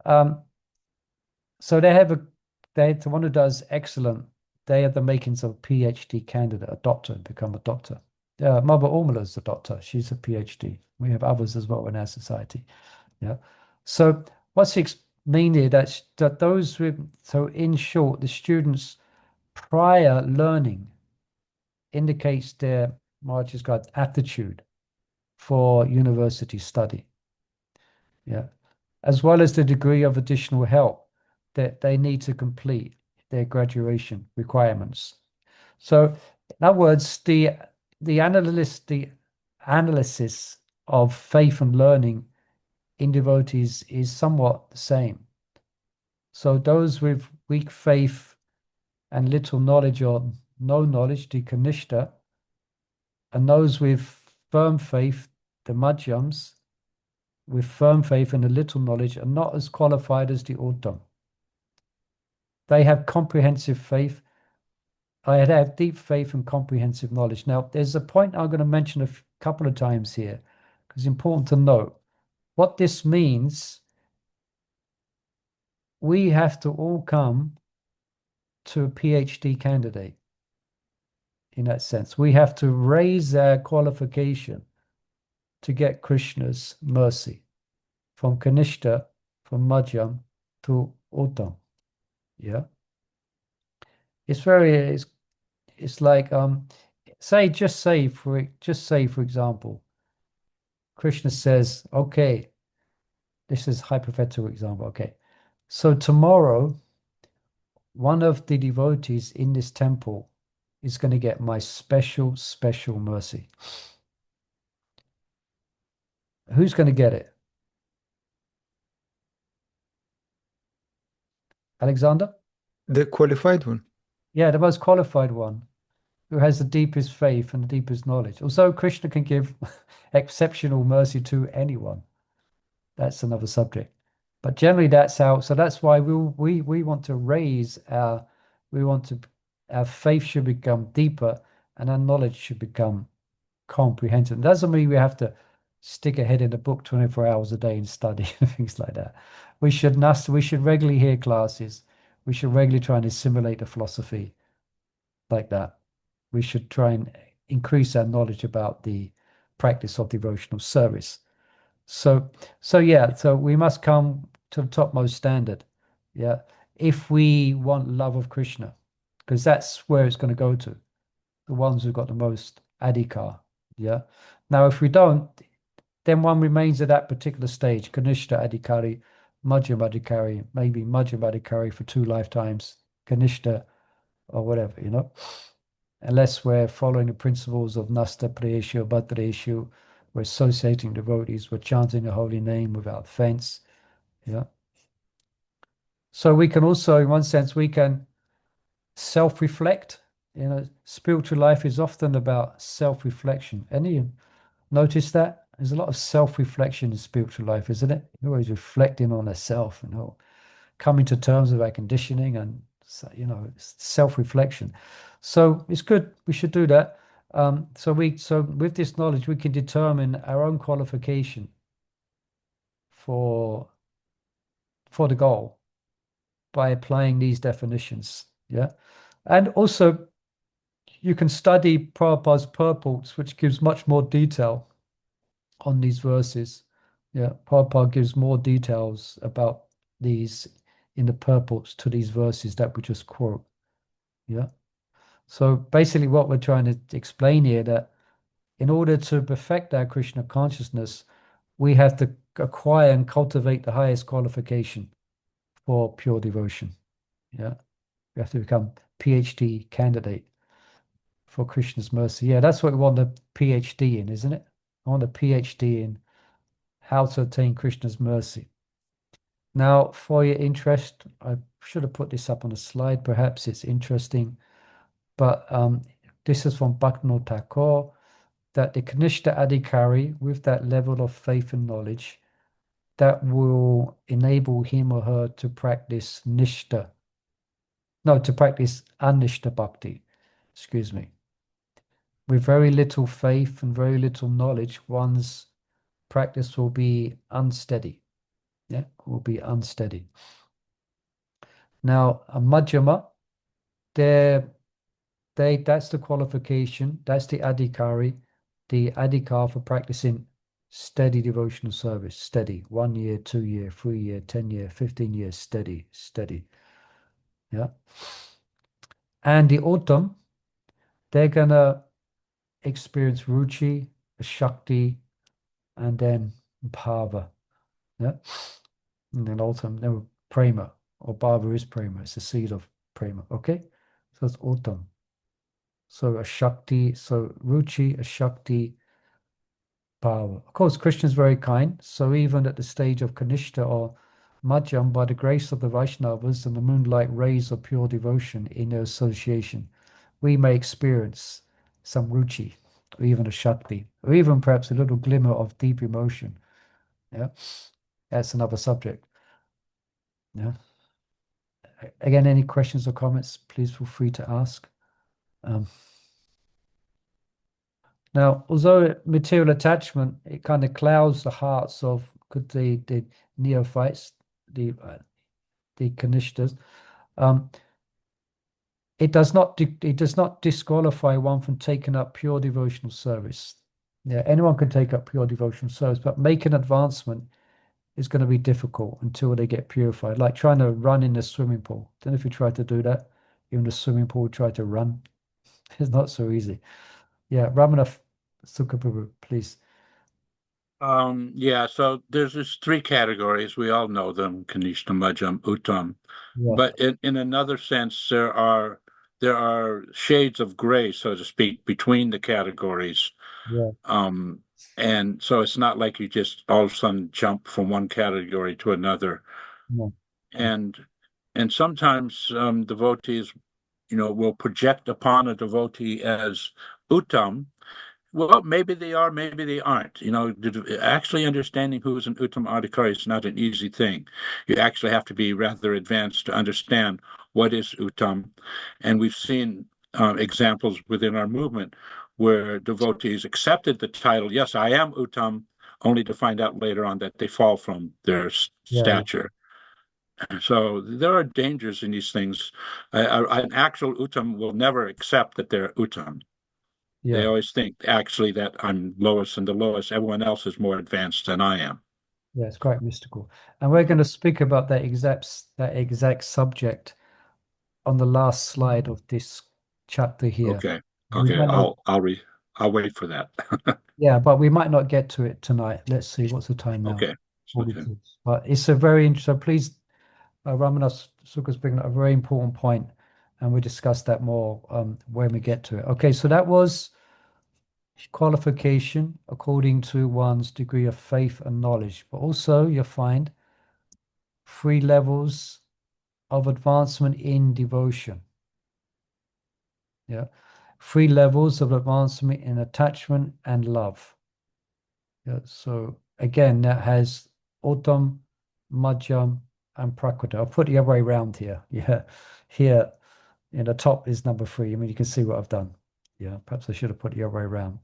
they have the one who does excellent, they have the makings of a PhD candidate, a doctor, become a doctor. Mother Urmila is a doctor. She's a PhD. We have others as well in our society. Yeah. So what's meaning that those so in short, the students' prior learning indicates their Maharaj's got attitude for university study. Yeah. As well as the degree of additional help that they need to complete their graduation requirements. So in other words, the analysis of faith and learning in devotees is somewhat the same. So those with weak faith and little knowledge or no knowledge, the kanishta, and those with firm faith, the madhyams, with firm faith and a little knowledge, are not as qualified as the uttam. They have comprehensive faith. I have deep faith and comprehensive knowledge. Now, there's a point I'm going to mention a couple of times here, because it's important to note what this means. We have to all come to a PhD candidate. In that sense, we have to raise our qualification to get Krishna's mercy from Kanishta, from Madhyam to Uttam. Yeah. It's like just say for example, Krishna says, okay, this is hypothetical example. Okay. So tomorrow, one of the devotees in this temple is going to get my special mercy. Who's going to get it? Alexander? The qualified one. Yeah, the most qualified one, who has the deepest faith and the deepest knowledge. Although Krishna can give exceptional mercy to anyone. That's another subject. But generally that's how, so that's why we want to raise our faith should become deeper and our knowledge should become comprehensive. It doesn't mean we have to stick a head in the book 24 hours a day and study and things like that. We should regularly hear classes. We should regularly try and assimilate the philosophy like that. We should try and increase our knowledge about the practice of devotional service. So we must come to the topmost standard. Yeah. If we want love of Krishna, because that's where it's going to go to. The ones who've got the most adhikar. Yeah. Now, if we don't, then one remains at that particular stage, Kanishta Adhikari, Madhyam Adhikari, maybe Madhyam Adhikari for 2 lifetimes, Kanishta or whatever, unless we're following the principles of Nasta Prayeshu, Bhadreshu, we're associating devotees, we're chanting the holy name without fence. Yeah. So we can also, in one sense, we can self-reflect. Spiritual life is often about self-reflection. Any notice that? There's a lot of self-reflection in spiritual life, isn't it? You're always reflecting on ourself, coming to terms with our conditioning and, self-reflection. So it's good. We should do that. So with this knowledge, we can determine our own qualification for the goal by applying these definitions. Yeah. And also you can study Prabhupada's purports, which gives much more detail on these verses. Yeah, Prabhupada gives more details about these in the purports to these verses that we just quote. Yeah. So basically what we're trying to explain here, that in order to perfect our Krishna consciousness, we have to acquire and cultivate the highest qualification for pure devotion. Yeah. We have to become PhD candidate for Krishna's mercy. Yeah, that's what we want a PhD in, isn't it? I want a PhD in how to attain Krishna's mercy. Now, for your interest, I should have put this up on a slide. Perhaps it's interesting, but this is from Bhaktivinoda Thakur, that the Kanishta Adhikari, with that level of faith and knowledge, that will enable him or her to practice Anishta Bhakti, excuse me. With very little faith and very little knowledge, one's practice will be unsteady. Yeah, will be unsteady. Now, a Madhyama, that's the qualification, that's the adhikari, the adhikar for practicing steady devotional service, steady, 1 year, 2 year, 3 year, 10 year, 15 years, steady. Yeah. And the uttam, they're gonna experience ruchi, shakti, and then bhava. Yeah. And then ultimately prema, or bhava is prema, it's the seed of prema. Okay. So it's uttam. So a shakti, so ruchi, a shakti, power. Of course, Krishna is very kind. So even at the stage of Kanishta or Madhyam, by the grace of the Vaishnavas and the moonlight rays of pure devotion in their association, we may experience some ruchi, or even a shakti, or even perhaps a little glimmer of deep emotion. Yeah, that's another subject. Yeah. Again, any questions or comments, please feel free to ask. Now, although material attachment, it kind of clouds the hearts of the neophytes, the kanishtas. It does not disqualify one from taking up pure devotional service. Yeah, anyone can take up pure devotional service, but making advancement is going to be difficult until they get purified. Like trying to run in the swimming pool. Then if you try to do that, even the swimming pool try to run. It's not so easy. Yeah, Ramana Sukaprabhu, please. Yeah, so there's just three categories. We all know them, Kanishta, Majjham, Uttam. Yeah. But in another sense, there are shades of gray, so to speak, between the categories. Yeah. And so it's not like you just all of a sudden jump from one category to another. No. And sometimes devotees, will project upon a devotee as Uttam. Well, maybe they are, maybe they aren't. Actually understanding who is an Uttam Adhikari is not an easy thing. You actually have to be rather advanced to understand what is Uttam. And we've seen examples within our movement where devotees accepted the title, yes, I am Uttam, only to find out later on that they fall from their stature. So there are dangers in these things. An actual Uttam will never accept that they're Uttam. They always think actually that I'm lowest and the lowest. Everyone else is more advanced than I am. Yeah, it's quite mystical. And we're going to speak about that exact subject on the last slide of this chapter here. Okay. We might not- I'll wait for that. yeah, but we might not get to it tonight. Let's see, what's the time now? Okay. 42. But it's a very interesting. So please, Ramana Sukha's bringing up a very important point, and we discuss that more when we get to it. Okay, so that was qualification according to one's degree of faith and knowledge, but also you'll find 3 levels of advancement in devotion. Yeah, 3 levels of advancement in attachment and love. Yeah, so again, that has Uttam, Madhyam, and Prakriti. I'll put the other way around here. Yeah, here in the top is number 3. I mean, you can see what I've done. Yeah, perhaps I should have put the other way around.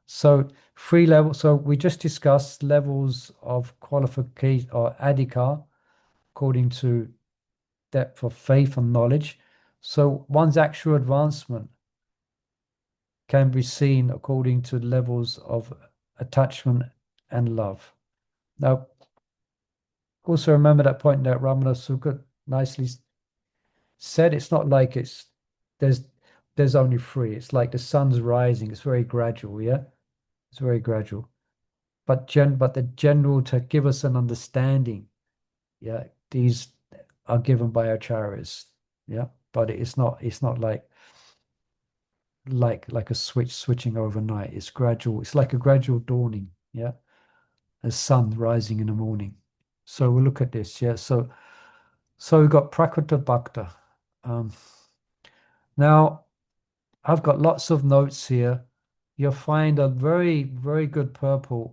So 3 levels. So we just discussed levels of qualification or adhikar according to depth of faith and knowledge. So one's actual advancement can be seen according to levels of attachment and love. Now, also remember that point that Ramana Sukha nicely said. It's not like there's only 3. It's like the sun's rising. It's very gradual. Yeah, it's very gradual. But the general, to give us an understanding, yeah, these are given by acharyas, yeah, but it's not like a switching overnight. It's gradual. It's like a gradual dawning, yeah, a sun rising in the morning. So we'll look at this, yeah. So we've got Prakrita Bhakta. Now I've got lots of notes here. You'll find a very, very good purport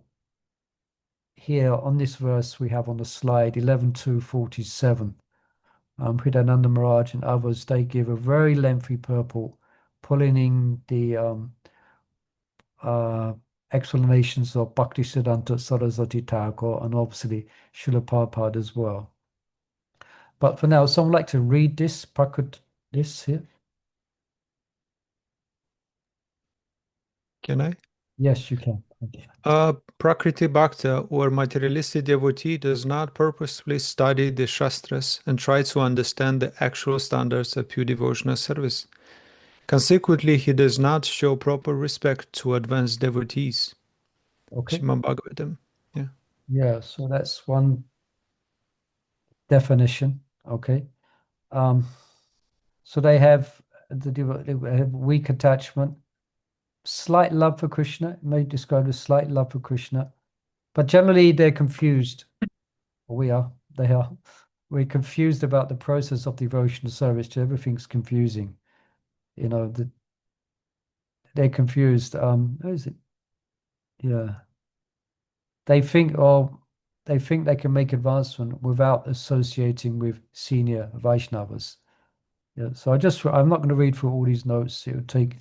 here on this verse we have on the slide, 11.2.47. Pridananda Maharaj and others, they give a very lengthy purport, pulling in the explanations of Bhaktisiddhanta Saraswati Thakur and obviously Srila Prabhupada as well. But for now, someone like to read this, this here? Can I? Yes, you can. Okay. Prakriti Bhakta, or materialistic devotee, does not purposefully study the Shastras and try to understand the actual standards of pure devotional service. Consequently, he does not show proper respect to advanced devotees. Okay. Srimad Bhagavatam. Yeah. Yeah, so that's one definition. Okay. So they have weak attachment slight love for Krishna. It may describe a slight love for Krishna, but generally they're confused. We are. They are. We're confused about the process of devotional service. Everything's confusing. You know, they're confused. How is it? Yeah. They think they can make advancement without associating with senior Vaishnavas. Yeah. So I'm not going to read through all these notes. It would take a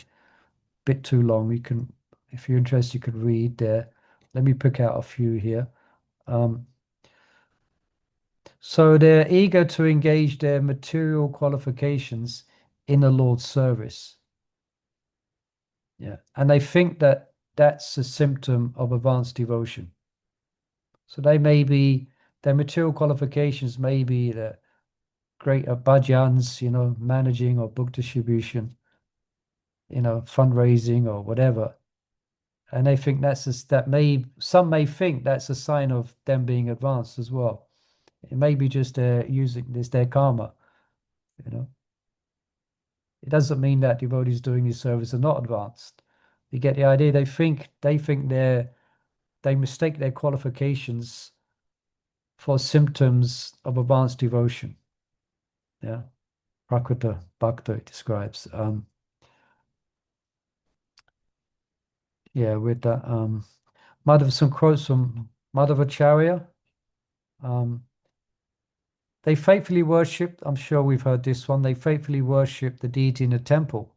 bit too long. You can, if you're interested, you could read there. Let me pick out a few here. So they're eager to engage their material qualifications in the Lord's service. Yeah. And they think that that's a symptom of advanced devotion. So their material qualifications may be the great bhajans, managing or book distribution, fundraising or whatever. And they think some may think that's a sign of them being advanced as well. It may be just using their karma, It doesn't mean that devotees doing this service are not advanced. You get the idea? They think they mistake their qualifications for symptoms of advanced devotion. Yeah. Prakrita Bhakti describes. With that some quotes from Madhavacharya. They faithfully worshipped, I'm sure we've heard this one, they faithfully worship the deity in the temple,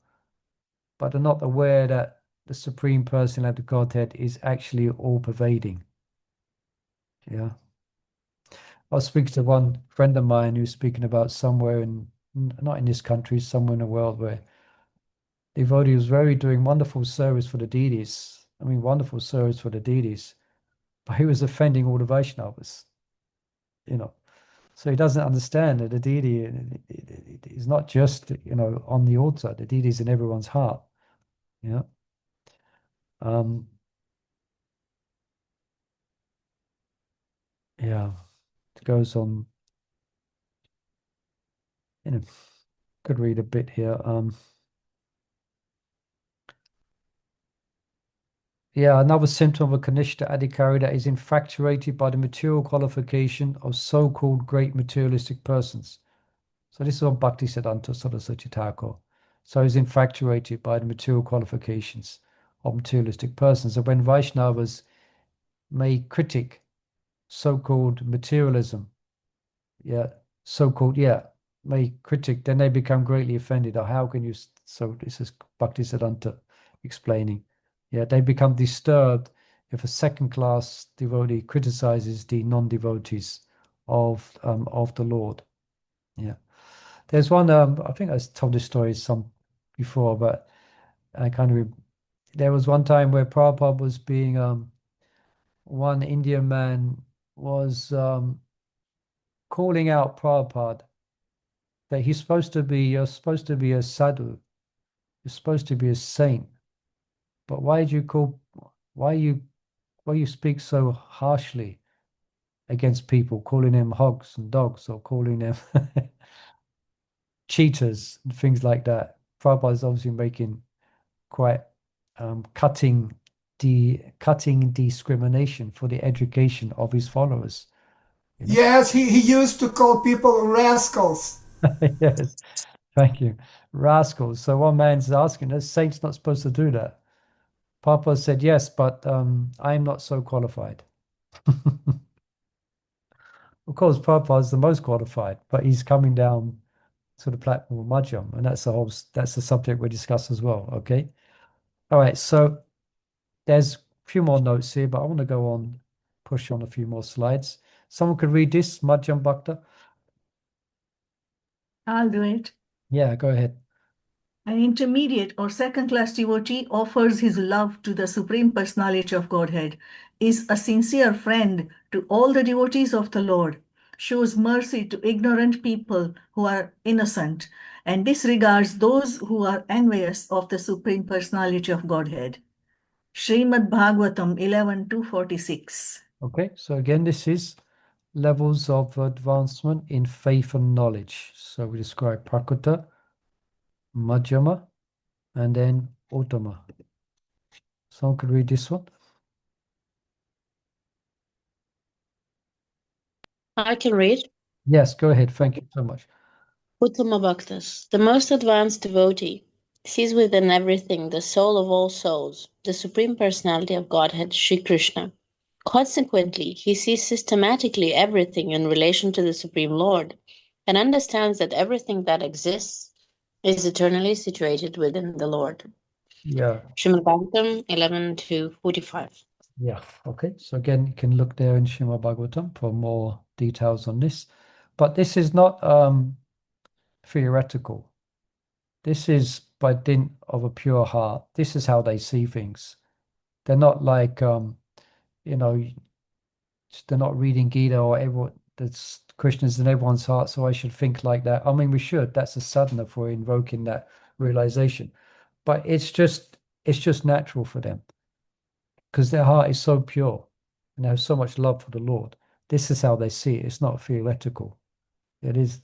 but are not aware that the Supreme Personality of the Godhead is actually all-pervading. Yeah. I was speaking to one friend of mine who's speaking about somewhere not in this country, somewhere in the world where devotee was doing wonderful service for the deities. I mean, wonderful service for the deities, but he was offending all the Vaishnavas, So he doesn't understand that the deity is not just, on the altar. The deity is in everyone's heart. Yeah. It goes on. Could read a bit here. Another symptom of a Kanishta Adhikari that is infatuated by the material qualification of so-called great materialistic persons. So this is what Bhakti Siddhanta Saraswati Thakur. So he's infatuated by the material qualifications of materialistic persons. And when Vaishnavas may critic so-called materialism, may critic, then they become greatly offended. Or how can you? So this is Bhakti Siddhanta explaining. They become disturbed if a second-class devotee criticizes the non-devotees of the Lord. Yeah. There's one, I think I told this story before, but there was one time where Prabhupada was being, one Indian man was calling out Prabhupada that you're supposed to be a sadhu, you're supposed to be a saint, but why you speak so harshly against people, calling them hogs and dogs or calling them cheaters and things like that. Prabhupada is obviously making quite cutting discrimination for the education of his followers. Yes, he used to call people rascals. Yes, thank you. Rascals. So one man's asking, a saint's not supposed to do that. Prabhupada said, yes, but I'm not so qualified. Of course, Prabhupada is the most qualified, but he's coming down to the platform of Madhyam, and that's the subject we discuss as well. Okay. All right. So there's a few more notes here, but I want to push on a few more slides. Someone could read this, Madhyam Bhakta. I'll do it. Yeah, go ahead. An intermediate or second-class devotee offers his love to the Supreme Personality of Godhead, is a sincere friend to all the devotees of the Lord, shows mercy to ignorant people who are innocent, and disregards those who are envious of the Supreme Personality of Godhead. Srimad Bhagavatam 11:246. Okay, so again, this is levels of advancement in faith and knowledge. So we describe Prakrita, Madhyama, and then Uttama. Someone could read this one? I can read. Yes, go ahead. Thank you so much. Uttama Bhaktas, the most advanced devotee, sees within everything the soul of all souls, the Supreme Personality of Godhead, Sri Krishna. Consequently, he sees systematically everything in relation to the Supreme Lord and understands that everything that exists is eternally situated within the Lord. Yeah. Srimad Bhagavatam 11-45. Yeah. Okay. So again, you can look there in Srimad Bhagavatam for more details on this. But this is not theoretical. This is by dint of a pure heart. This is how they see things. They're not like you know, they're not reading Gita or everyone that's Krishna's in everyone's heart, so I should think like that. I mean, we should. That's a sadhana for invoking that realization. But it's just natural for them because their heart is so pure and they have so much love for the Lord. This is how they see it. It's not theoretical. It is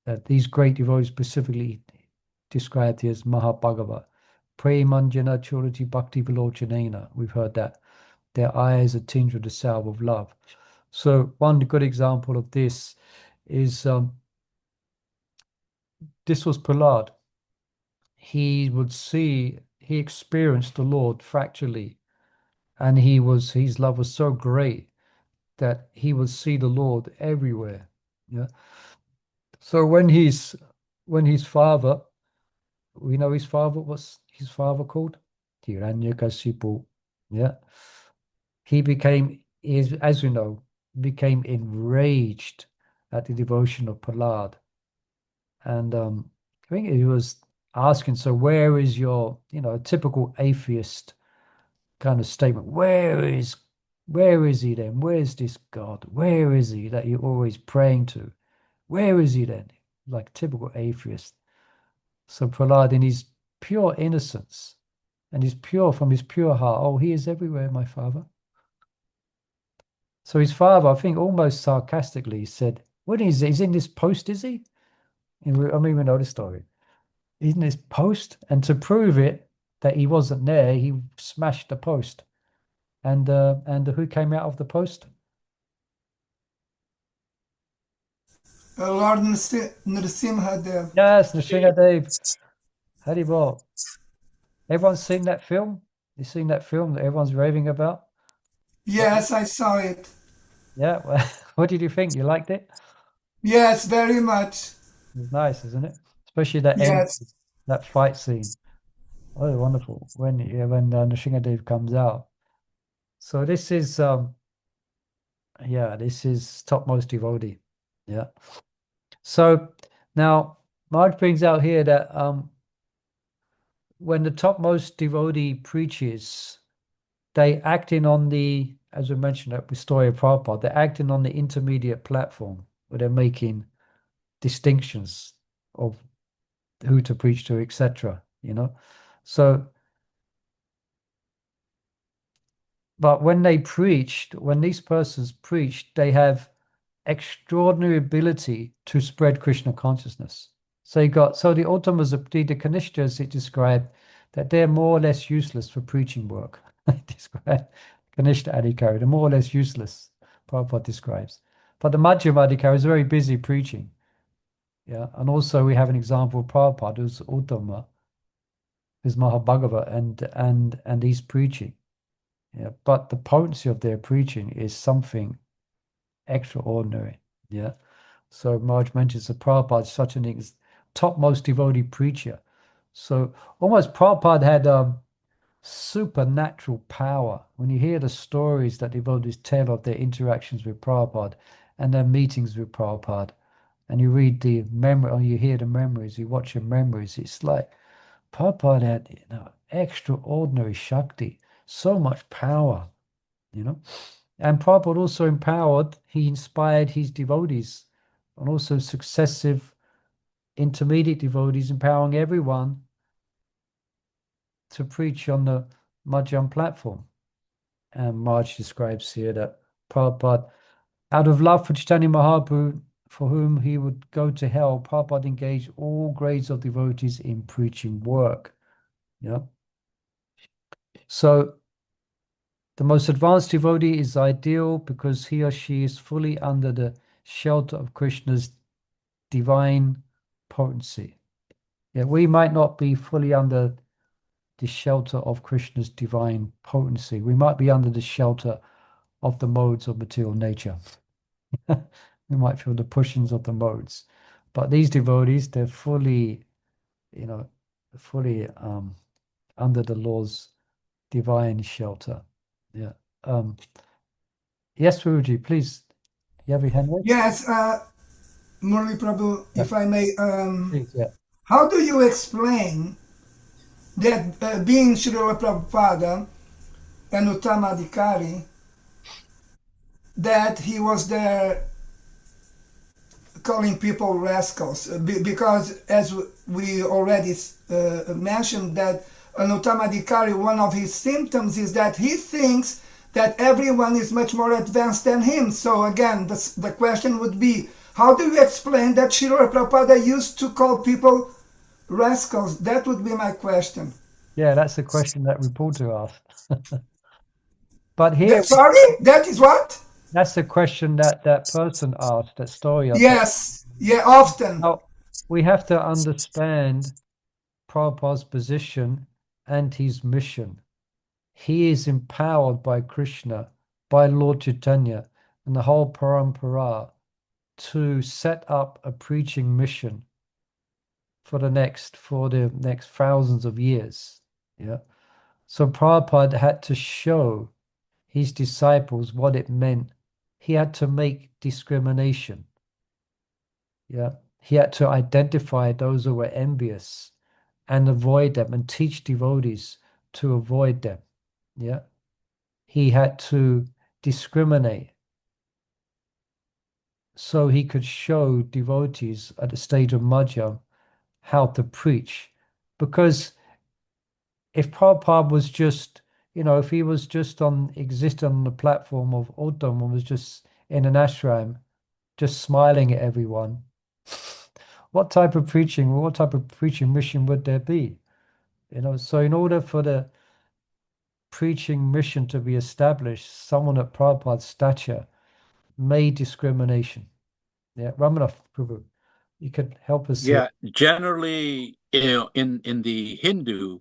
that these great devotees specifically described here as Mahabhagava. Premanjana Churati Bhakti Vilochanena. We've heard that. Their eyes are tinged with the salve of love. So one good example of this is this was Prahlad. He experienced the Lord fracturally, and his love was so great that he would see the Lord everywhere. Yeah. So when his father, we know his father, what's his father called? Hiranyakasipu. Yeah. As you know, became enraged at the devotion of Prahlad. And I think he was asking, so where is your, a typical atheist kind of statement? Where is he then? Where's this God? Where is he that you're always praying to? Where is he then? Like typical atheist. So Prahlad, in his pure innocence and from his pure heart, oh, he is everywhere, my father. So his father, I think almost sarcastically said, what is he? He's in this post, is he? I mean, we know the story. He's in this post, and to prove it that he wasn't there, he smashed the post. And who came out of the post? Lord Nrsimhadev. Yes, Nrsimhadev. Haribol. Everyone's seen that film? You seen that film that everyone's raving about? Yes, I saw it. Yeah. Well, what did you think? You liked it? Yes, very much. It's nice, isn't it? Especially that end, Yes. that fight scene. Oh, wonderful. When Nrsimhadev comes out. So this is this is topmost devotee. Yeah. So now Marge brings out here that when the topmost devotee preaches, they acting on the, as we mentioned at the story of Prabhupada, they're acting on the intermediate platform where they're making distinctions of who to preach to, etc. So, but when these persons preach, they have extraordinary ability to spread Krishna consciousness. So the Uttamas, the Kanishtas, it described that they're more or less useless for preaching work. Described Kanishta Adhikari, they're more or less useless, Prabhupada describes. But the Madhyama Adhikari is very busy preaching. Yeah, and also we have an example of Prabhupada who's Uttama, who's Mahabhagava, and he's preaching. Yeah, but the potency of their preaching is something extraordinary. Yeah. So Marge mentions that Prabhupada is such an topmost devotee preacher. So almost Prabhupada had supernatural power. When you hear the stories that devotees tell of their interactions with Prabhupada and their meetings with Prabhupada, and you read the memory, or you hear the memories, you watch the memories, it's like Prabhupada had extraordinary Shakti, so much power, And Prabhupada also he inspired his devotees, and also successive intermediate devotees, empowering everyone to preach on the Madhyam platform. And Marge describes here that Prabhupada, out of love for Chaitanya Mahaprabhu, for whom he would go to hell, Prabhupada engaged all grades of devotees in preaching work. Yeah. So The most advanced devotee is ideal because he or she is fully under the shelter of Krishna's divine potency. Yeah, we might not be fully under the shelter of Krishna's divine potency. We might be under the shelter of the modes of material nature. We might feel the pushings of the modes. But these devotees, they're fully, fully under the Lord's divine shelter. Yeah. Yes, Guruji, please. You have your hand raised? Yes, Murli Prabhu, Yeah. if I may, Please, yeah. how do you explain that being Srila Prabhupada and Uttama Adhikari, that he was there calling people rascals? Because as we already mentioned, that Uttama Adhikari, one of his symptoms is that he thinks that everyone is much more advanced than him. So again, the question would be, how do you explain that Srila Prabhupada used to call people rascals? That would be my question. Yeah, that's the question that reporter asked. But here, Sorry, that is what? that's the question that that person asked, that story. Yes, yeah, often. Now, we have to understand Prabhupada's position and his mission. He is empowered by Krishna, by Lord Chaitanya, and the whole parampara to set up a preaching mission for the next thousands of years. Yeah. So Prabhupada had to show his disciples what it meant. He had to make discrimination. Yeah. He had to identify those who were envious and avoid them and teach devotees to avoid them. Yeah. He had to discriminate so he could show devotees at the stage of Madhyam how to preach. Because if Prabhupada was just, if he was just existing on the platform of Uddham and was just in an ashram, just smiling at everyone, what type of preaching mission would there be? So in order for the preaching mission to be established, someone at Prabhupada's stature made discrimination. Yeah, Ramanath Prabhu, you could help us here. Yeah, generally, in the Hindu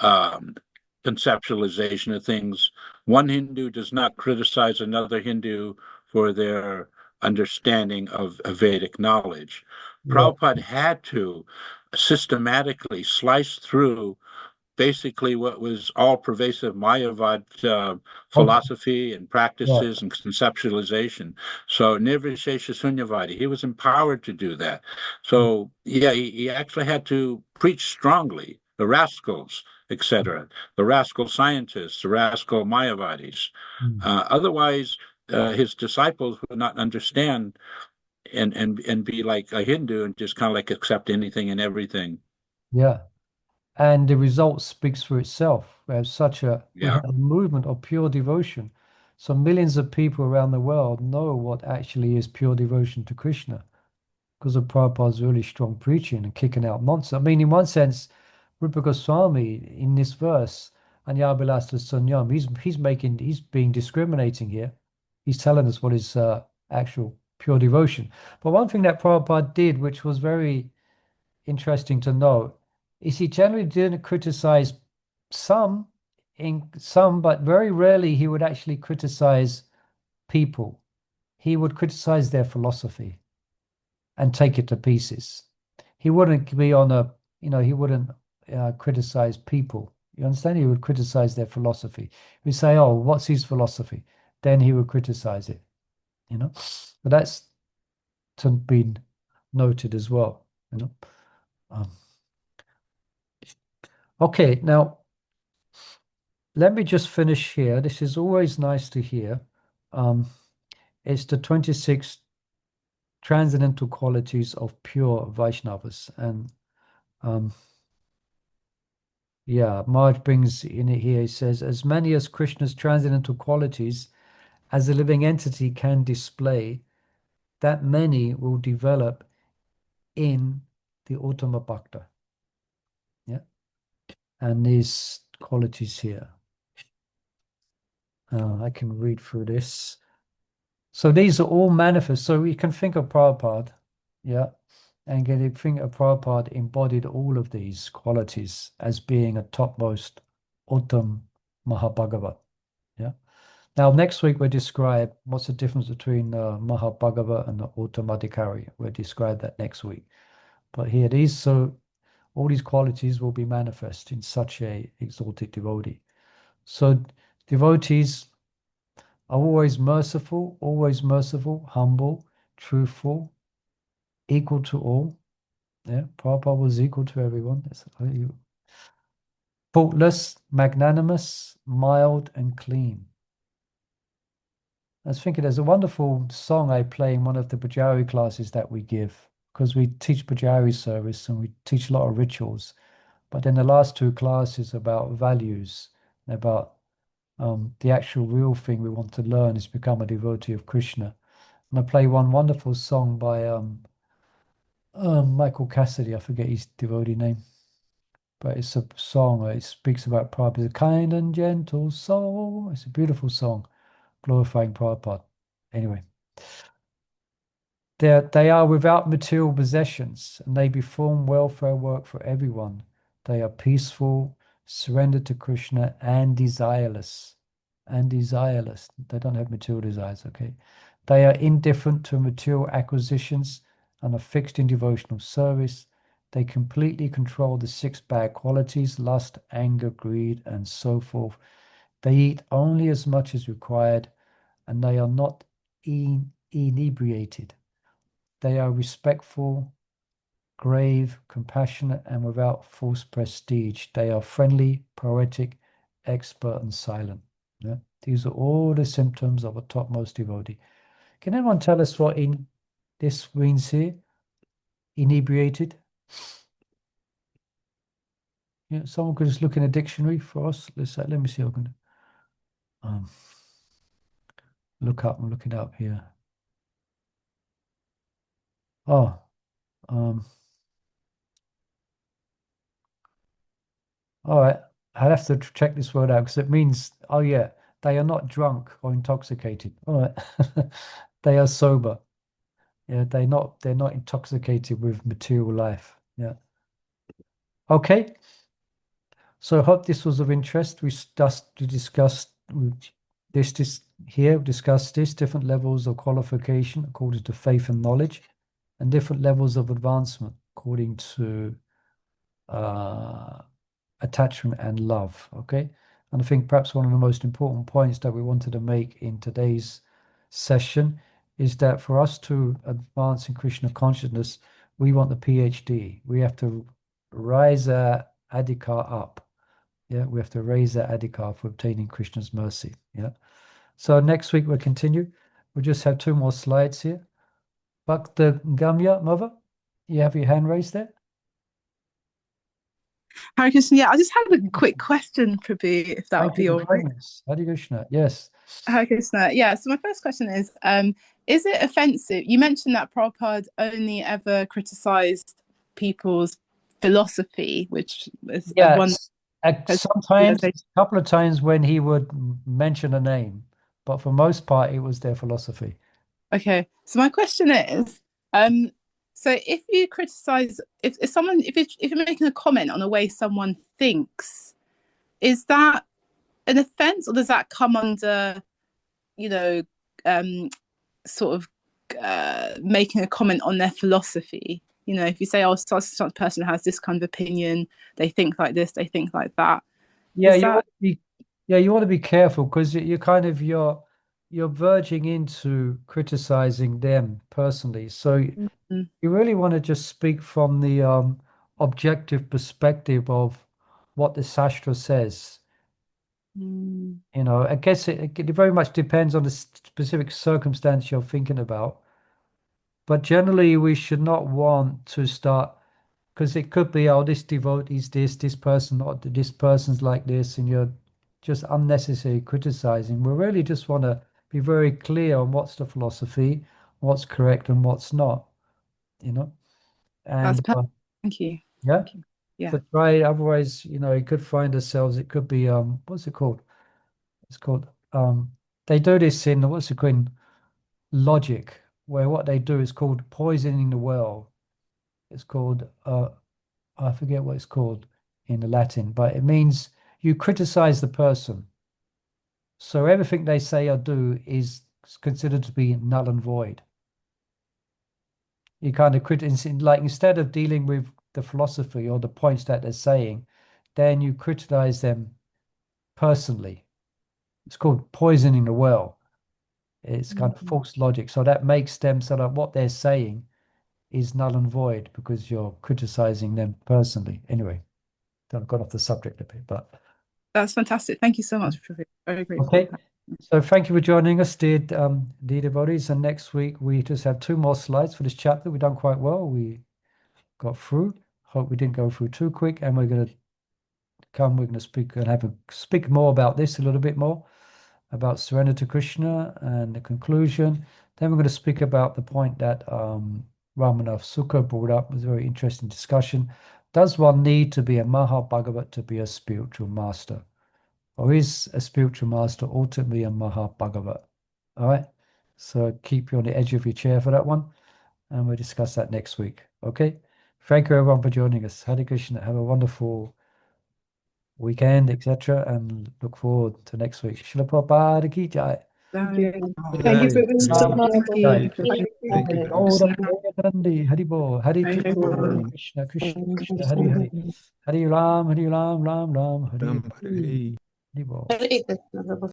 conceptualization of things, one Hindu does not criticize another Hindu for their understanding of Vedic knowledge. Yeah. Prabhupada had to systematically slice through basically what was all pervasive Mayavad philosophy and practices and conceptualization. So Nirvishesha Sunyavadi, he was empowered to do that. So yeah, he actually had to preach strongly, the rascals, etc., the rascal scientists, the rascal Mayavadis. Otherwise, his disciples would not understand and be like a Hindu and just kind of like accept anything and everything. Yeah. And the result speaks for itself. We have we Yeah. have a movement of pure devotion. So millions of people around the world know what actually is pure devotion to Krishna because of Prabhupada's really strong preaching and kicking out nonsense. I mean, in one sense, Rupa Goswami in this verse, Anyabilasa Sunyam, he's being discriminating here. He's telling us what is actual pure devotion. But one thing that Prabhupada did, which was very interesting to note, is he generally didn't criticize some, but very rarely he would actually criticize people. He would criticize their philosophy and take it to pieces. He wouldn't be on he wouldn't criticize people. You understand? He would criticize their philosophy. We say, oh, what's his philosophy? Then he would criticize it, But that's to be noted as well, Okay, now let me just finish here. This is always nice to hear. It's the 26 transcendental qualities of pure Vaishnavas. And yeah, Marge brings in it here. He says, as many as Krishna's transcendental qualities as a living entity can display, that many will develop in the Uttama Bhakta. Yeah. And these qualities here. I can read through this. So these are all manifest. So we can think of Prabhupada, yeah, and can think of Prabhupada embodied all of these qualities as being a topmost Uttam Mahabhagavat. Yeah. Now next week we'll describe what's the difference between Mahabhagavat and the Uttamadhikari. We'll describe that next week. But here all these qualities will be manifest in such a exalted devotee. So devotees are always merciful, humble, truthful, equal to all. Yeah, Prabhupada was equal to everyone. Faultless, magnanimous, mild, and clean. I was thinking there's a wonderful song I play in one of the Pujari classes that we give, because we teach Pujari service and we teach a lot of rituals. But then the last two classes about values, about the actual real thing we want to learn is become a devotee of Krishna. And I play one wonderful song by Michael Cassidy. I forget his devotee name, but it's a song. It speaks about Prabhupada, a kind and gentle soul. It's a beautiful song, glorifying Prabhupada. Anyway, they are without material possessions, and they perform welfare work for everyone. They are peaceful, surrendered to Krishna, and desireless. They don't have material desires, okay? They are indifferent to material acquisitions and are fixed in devotional service. They completely control the six bad qualities, lust, anger, greed, and so forth. They eat only as much as required, and they are not inebriated. They are respectful, grave, compassionate, and without false prestige. They are friendly, poetic, expert, and silent. Yeah? These are all the symptoms of a topmost devotee. Can anyone tell us what this means here? Inebriated? Yeah, someone could just look in a dictionary for us. Let me see. I'm going to look up. I'm looking up here. Oh, all right. I'll have to check this word out because it means, oh yeah, they are not drunk or intoxicated. All right. They are sober. Yeah, they're not intoxicated with material life. Yeah. Okay. So I hope this was of interest. We discussed this different levels of qualification according to faith and knowledge, and different levels of advancement according to attachment and love. Okay. And I think perhaps one of the most important points that we wanted to make in today's session is that for us to advance in Krishna consciousness, we want the PhD. We have to rise our adhikar up. Yeah, we have to raise our adhikar for obtaining Krishna's mercy. Yeah. So next week we'll continue. We'll just have two more slides here. Bhakta Gamya, Mother, you have your hand raised there? Hare Krishna, yeah, I just had a quick question, Prabhu, if that would be all right. Hare Krishna, yes. Hare Krishna, yeah. So my first question is it offensive? You mentioned that Prabhupada only ever criticized people's philosophy, which is sometimes, a couple of times when he would mention a name, but for most part, it was their philosophy. Okay, so my question is, so if you criticize, if you're making a comment on the way someone thinks, is that an offense, or does that come under, sort of making a comment on their philosophy? If you say, oh, such a person has this kind of opinion, they think like this, they think like that. Yeah, you want to be careful because you're verging into criticizing them personally. So you really want to just speak from the objective perspective of what the Shastra says. I guess it very much depends on the specific circumstance you're thinking about. But generally, we should not want to start, because it could be, oh, this devotee's this person, not this person's like this, and you're just unnecessarily criticizing. We really just want to be very clear on what's the philosophy, what's correct, and what's not. And that's perfect. Thank you. Yeah. Thank you. Yeah. So try. Otherwise, it could find ourselves. It could be what's it called? It's called they do this in what's it called, logic, where what they do is called poisoning the well. It's called I forget what it's called in the Latin, but it means you criticize the person. So everything they say or do is considered to be null and void. You kind of criticize, like instead of dealing with the philosophy or the points that they're saying, then you criticize them personally. It's called poisoning the well. It's kind of false logic. So that makes them so that what they're saying is null and void because you're criticizing them personally. Anyway, I've gone off the subject a bit, but That's fantastic. Thank you so much, Prabhu. Very grateful. okay. So thank you for joining us, dear devotees. And next week we just have 2 more slides for this chapter. We've done quite well. We got through. Hope we didn't go through too quick. And we're going to speak and speak more about this a little bit more, about surrender to Krishna and the conclusion. Then we're going to speak about the point that Ramanath Sukha brought up. It was a very interesting discussion. Does one need to be a Mahabhagavat to be a spiritual master? Or is a spiritual master ultimately a Mahabhagavat? All right. So keep you on the edge of your chair for that one. And we'll discuss that next week. Okay. Thank you everyone for joining us. Hare Krishna. Have a wonderful weekend, etc. And look forward to next week. Srila Prabhupada ki jai. Thank you. Jai. Thank you, Ram Prabhu. Jai. Thank you. Gaura Premanandi, Hari Bo, Hari Krishna, Krishna Krishna, Hari Hari, Hari Ram, Ram Ram, Hari Ram Hare. Hari Bo. Hare Krishna, Prabhu.